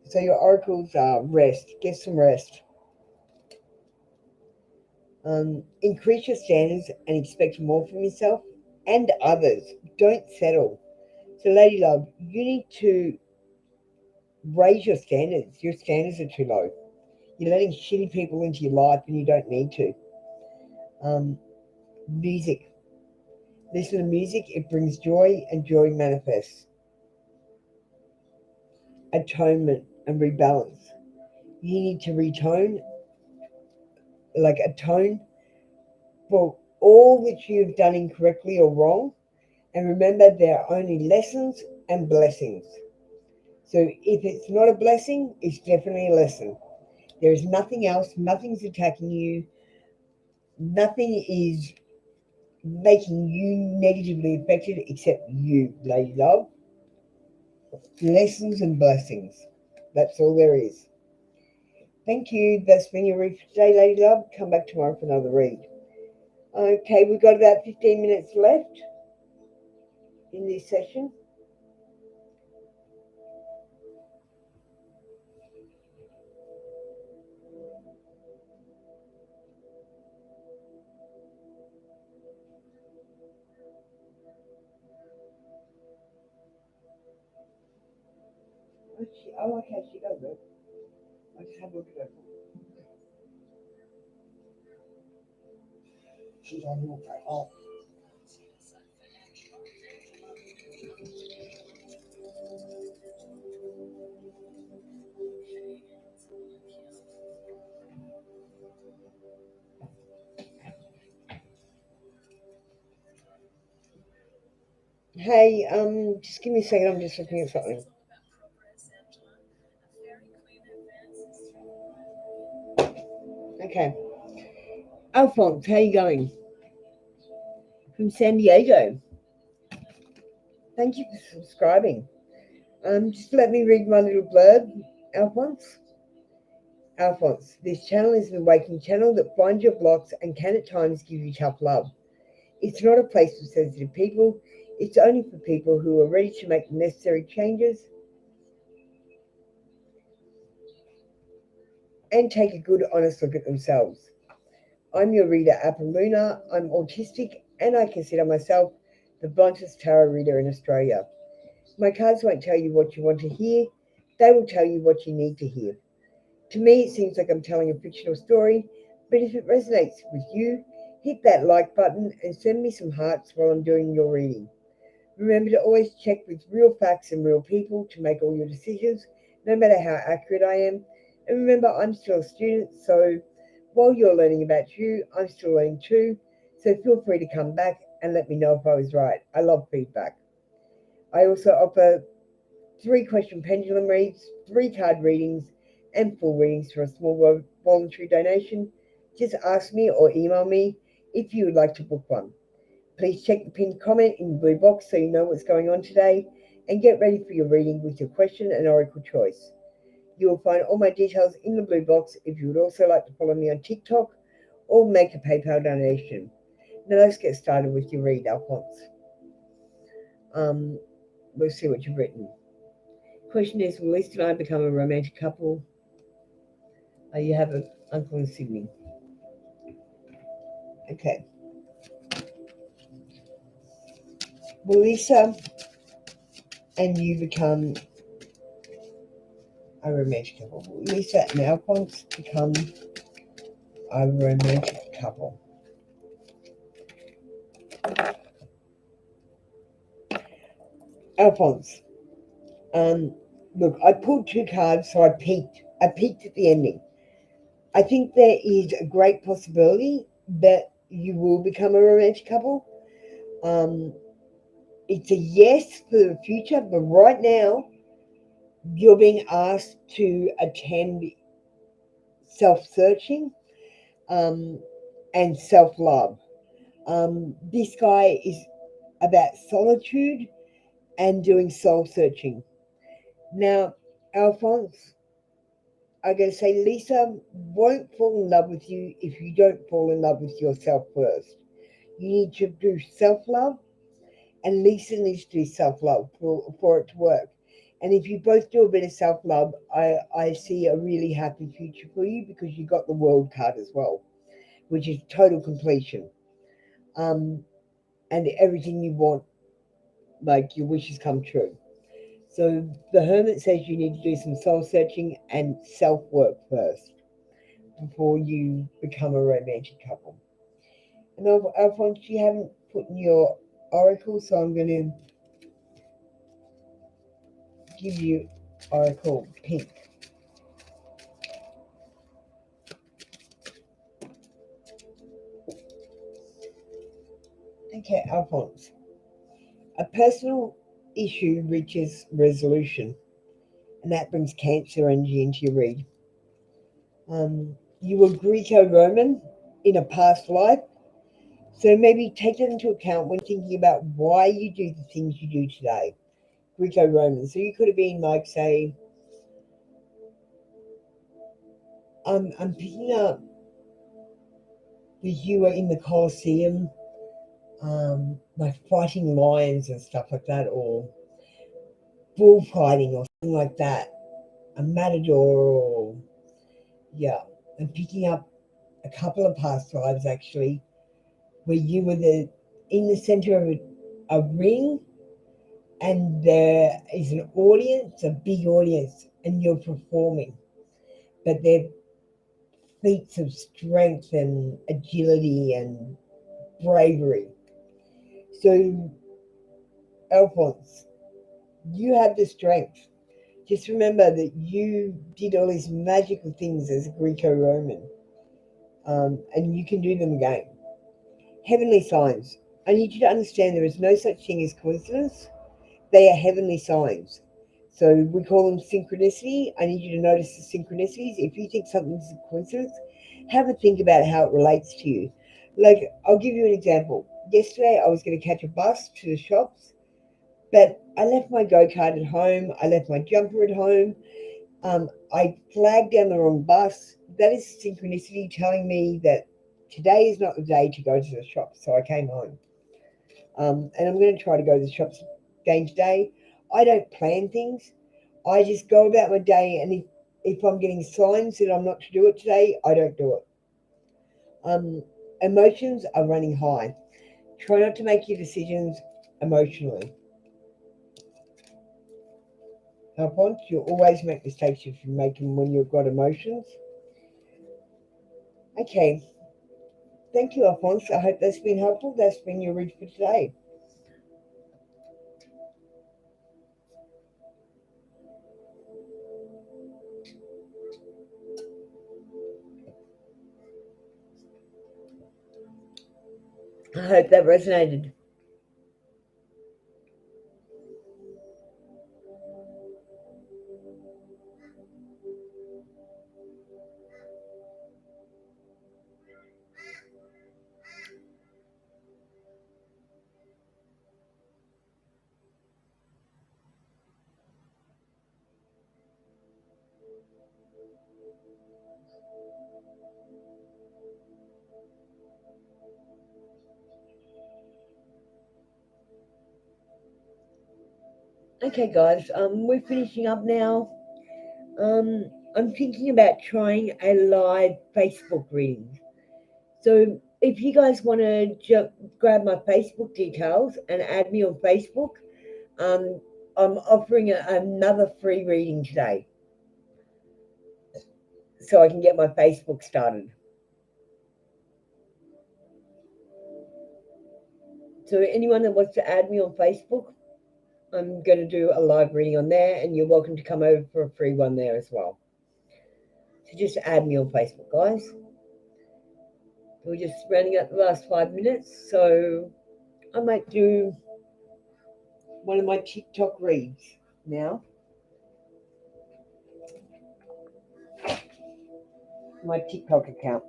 So your oracles are rest. Get some rest. Increase your standards and expect more from yourself and others. Don't settle. So, Lady Love, you need to raise your standards. Your standards are too low. You're letting shitty people into your life and you don't need to. Music. Listen to music. It brings joy and joy manifests. Atonement and rebalance. You need to retone, like atone for all that you've done incorrectly or wrong. And remember, there are only lessons and blessings. So if it's not a blessing, it's definitely a lesson. There is nothing else. Nothing's attacking you. Nothing is making you negatively affected except you, Lady Love. Lessons and blessings. That's all there is. Thank you. That's been your read for today, Lady Love. Come back tomorrow for another read. Okay, we've got about 15 minutes left in this session. I like how she does it. I just have a look at her. She's on your profile. Hey, just give me a second. I'm just looking at something. Okay. Alphonse, how you going? From San Diego. Thank you for subscribing. Just let me read my little blurb, Alphonse. Alphonse, this channel is an awakening channel that finds your blocks and can at times give you tough love. It's not a place for sensitive people. It's only for people who are ready to make the necessary changes and take a good, honest look at themselves. I'm your reader, Apaluna. I'm autistic, and I consider myself the bluntest tarot reader in Australia. My cards won't tell you what you want to hear. They will tell you what you need to hear. To me, it seems like I'm telling a fictional story, but if it resonates with you, hit that like button and send me some hearts while I'm doing your reading. Remember to always check with real facts and real people to make all your decisions, no matter how accurate I am. And remember, I'm still a student, so while you're learning about you, I'm still learning too. So feel free to come back and let me know if I was right. I love feedback. I also offer 3-question pendulum reads, 3-card readings, and full readings for a small voluntary donation. Just ask me or email me if you would like to book one. Please check the pinned comment in the blue box so you know what's going on today, and get ready for your reading with your question and oracle choice. You will find all my details in the blue box if you would also like to follow me on TikTok or make a PayPal donation. Now let's get started with your read, Alphonse. We'll see what you've written. Question is, will Lisa and I become a romantic couple? You have an uncle in Sydney. Okay. Will Lisa and you become a romantic couple? Will Lisa and Alphonse become a romantic couple? Alphonse. Look, I pulled 2 cards, so I peeked. I peeked at the ending. I think there is a great possibility that you will become a romantic couple. It's a yes for the future, but right now you're being asked to attend self-searching and self-love. This guy is about solitude and doing soul-searching. Now, Alphonse, I'm going to say Lisa won't fall in love with you if you don't fall in love with yourself first. You need to do self-love, and Lisa needs to do self-love for it to work. And if you both do a bit of self-love, I see a really happy future for you because you got the World card as well, which is total completion. And everything you want, like your wishes come true. So the Hermit says you need to do some soul searching and self-work first before you become a romantic couple. And Alphonse, you haven't put in your oracle, so I'm going to give you oracle pink. Okay, Alphonse. A personal issue reaches resolution, and that brings Cancer energy into your read. You were Greco-Roman in a past life, so maybe take that into account when thinking about why you do the things you do today. Greco-Roman. So you could have been like, say, I'm picking up that you were in the Colosseum, like fighting lions and stuff like that, or bullfighting or something like that. A matador, or yeah. I'm picking up a couple of past lives actually, where you were in the center of a ring, and there is an audience, a big audience, and you're performing, but they're feats of strength and agility and bravery. So, Alphonse, you have the strength. Just remember that you did all these magical things as a Greco-Roman, and you can do them again. Heavenly signs. I need you to understand there is no such thing as coincidence. They are heavenly signs. So we call them synchronicity. I need you to notice the synchronicities. If you think something's a coincidence, have a think about how it relates to you. Like, I'll give you an example. Yesterday, I was going to catch a bus to the shops, but I left my go-kart at home. I left my jumper at home. I flagged down the wrong bus. That is synchronicity telling me that today is not the day to go to the shops. So I came home. And I'm going to try to go to the shops again today. I don't plan things. I just go about my day, and if I'm getting signs that I'm not to do it today, I don't do it. Emotions are running high. Try not to make your decisions emotionally. Alphonse, you always make mistakes if you make them when you've got emotions. Okay. Thank you, Alphonse. I hope that's been helpful. That's been your read for today. I hope that resonated. Okay, guys, we're finishing up now. I'm thinking about trying a live Facebook reading. So if you guys want to grab my Facebook details and add me on Facebook, I'm offering another free reading today, so I can get my Facebook started. So anyone that wants to add me on Facebook, I'm going to do a live reading on there, and you're welcome to come over for a free one there as well. So just add me on Facebook, guys. We're just rounding out the last 5 minutes, so I might do one of my TikTok reads now. My TikTok account.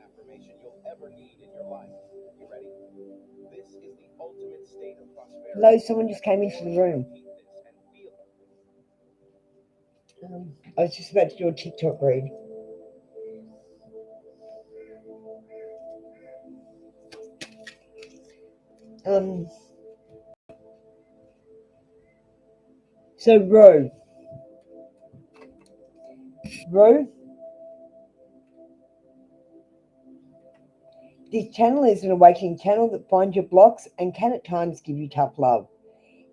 Affirmation you'll ever need in your life. You ready? This is the ultimate state of prosperity. Hello, someone just came into the room. I was just about to do a TikTok read. So Ro, this channel is an awakening channel that finds your blocks and can at times give you tough love.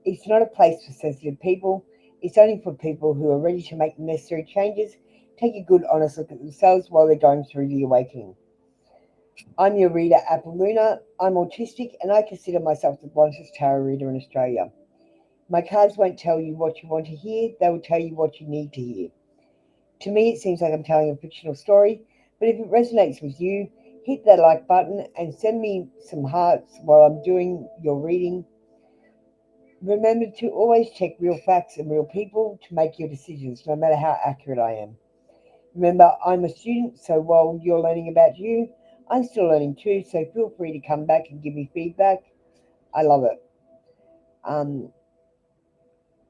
It's not a place for sensitive people. It's only for people who are ready to make the necessary changes, take a good honest look at themselves while they're going through the awakening. I'm your reader, Luna. I'm autistic, and I consider myself the bluntest tarot reader in Australia. My cards won't tell you what you want to hear, they will tell you what you need to hear. To me, it seems like I'm telling a fictional story, but if it resonates with you, hit that like button and send me some hearts while I'm doing your reading. Remember to always check real facts and real people to make your decisions, no matter how accurate I am. Remember, I'm a student, so while you're learning about you, I'm still learning too, so feel free to come back and give me feedback. I love it.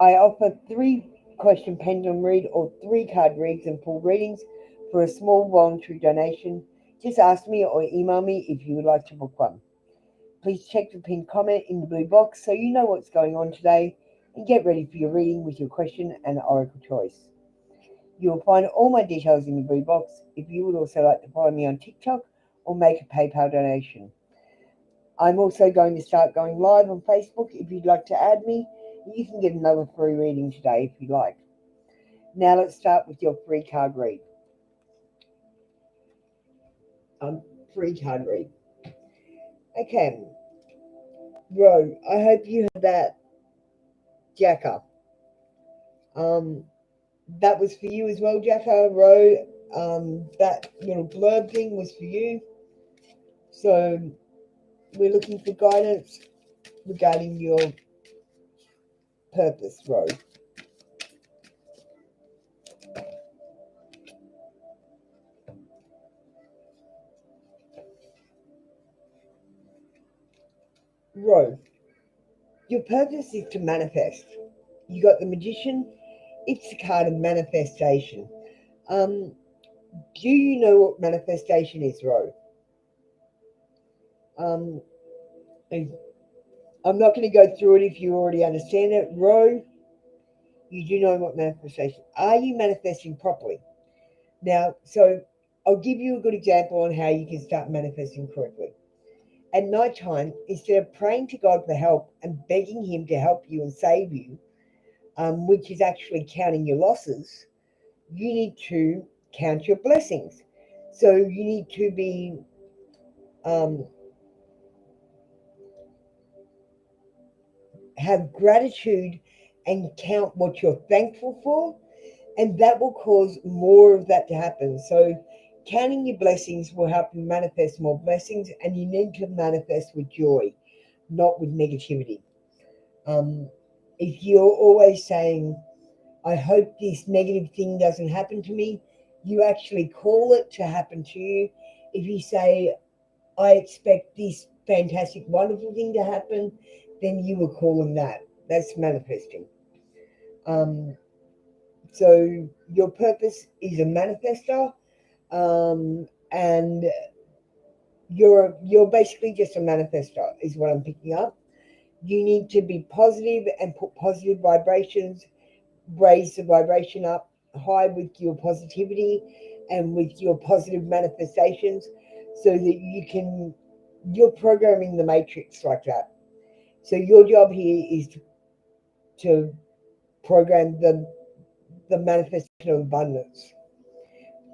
I offer 3-question pendulum read or 3-card reads and full readings for a small voluntary donation. Just ask me or email me if you would like to book one. Please check the pinned comment in the blue box so you know what's going on today, and get ready for your reading with your question and oracle choice. You will find all my details in the blue box if you would also like to follow me on TikTok or make a PayPal donation. I'm also going to start going live on Facebook. If you'd like to add me, you can get another free reading today if you like. Now let's start with your free card read. Free card read. Okay. Ro, I hope you heard that, Jacka. Um, that was for you as well, Jacka. Ro, that little blurb thing was for you. So we're looking for guidance regarding your purpose, Ro. Ro, your purpose is to manifest. You got the Magician. It's a card of manifestation. Do you know what manifestation is, Ro? Um, I'm not going to go through it if you already understand it. Ro, you do know what manifestation. Are you manifesting properly? Now, so I'll give you a good example on how you can start manifesting correctly. At night time, instead of praying to God for help and begging Him to help you and save you, which is actually counting your losses, you need to count your blessings. So you need to be have gratitude and count what you're thankful for, and that will cause more of that to happen. So counting your blessings will help you manifest more blessings, and you need to manifest with joy, not with negativity. If you're always saying, I hope this negative thing doesn't happen to me, you actually call it to happen to you. If you say, I expect this fantastic, wonderful thing to happen, then you are calling that. That's manifesting. So your purpose is a manifester, and you're basically just a manifester, is what I'm picking up. You need to be positive and put positive vibrations, raise the vibration up high with your positivity and with your positive manifestations, so that you're programming the matrix like that. So your job here is to program the manifestation of abundance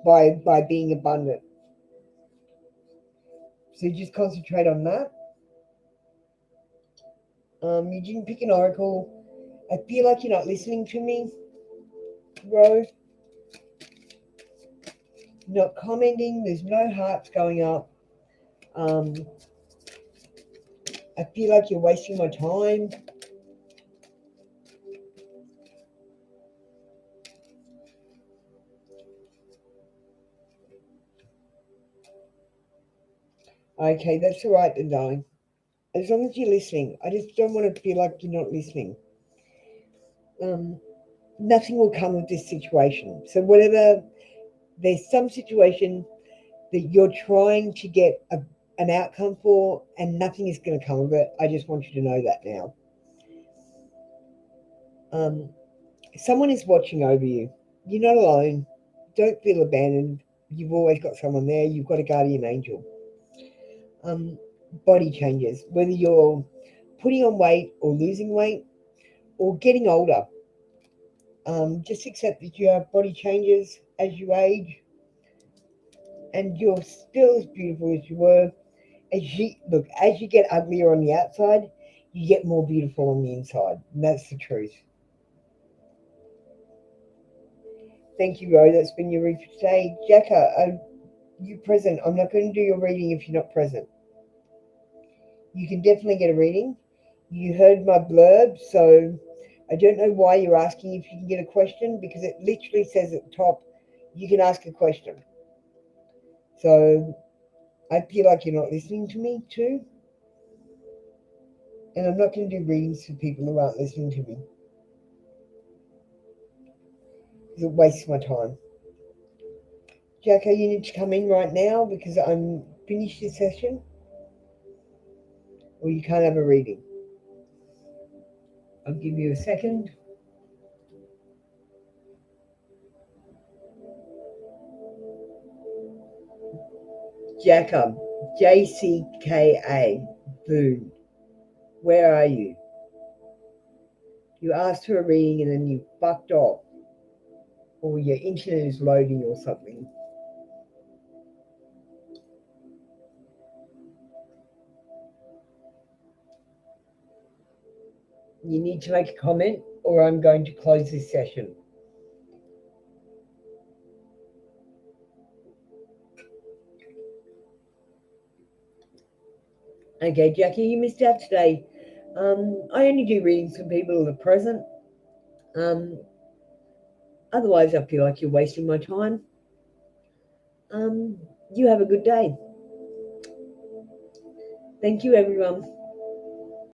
by being abundant. So just concentrate on that. You didn't pick an oracle. I feel like you're not listening to me, Rose. Not commenting. There's no hearts going up. I feel like you're wasting my time. Okay, that's all right then, darling. As long as you're listening. I just don't want to feel like you're not listening. Nothing will come of this situation. So whatever, there's some situation that you're trying to get an outcome for, and nothing is going to come of it. I just want you to know that now. Someone is watching over you. You're not alone. Don't feel abandoned. You've always got someone there. You've got a guardian angel. Body changes, whether you're putting on weight or losing weight or getting older. Just accept that you have body changes as you age, and you're still as beautiful as you were. As you get uglier on the outside, you get more beautiful on the inside. And that's the truth. Thank you, Ro. That's been your read for today. Jacka, are you present? I'm not going to do your reading if you're not present. You can definitely get a reading. You heard my blurb, so I don't know why you're asking if you can get a question, because it literally says at the top, you can ask a question. So I feel like you're not listening to me too. And I'm not going to do readings for people who aren't listening to me, because it wastes my time. Jacko, you need to come in right now because I'm finished this session, or you can't have a reading. I'll give you a second. Jacka, JCKA, Boone, where are you? You asked for a reading and then you fucked off, or your internet is loading or something. You need to make a comment or I'm going to close this session. Okay, Jackie, you missed out today. I only do readings for people that are present. Otherwise, I feel like you're wasting my time. You have a good day. Thank you, everyone.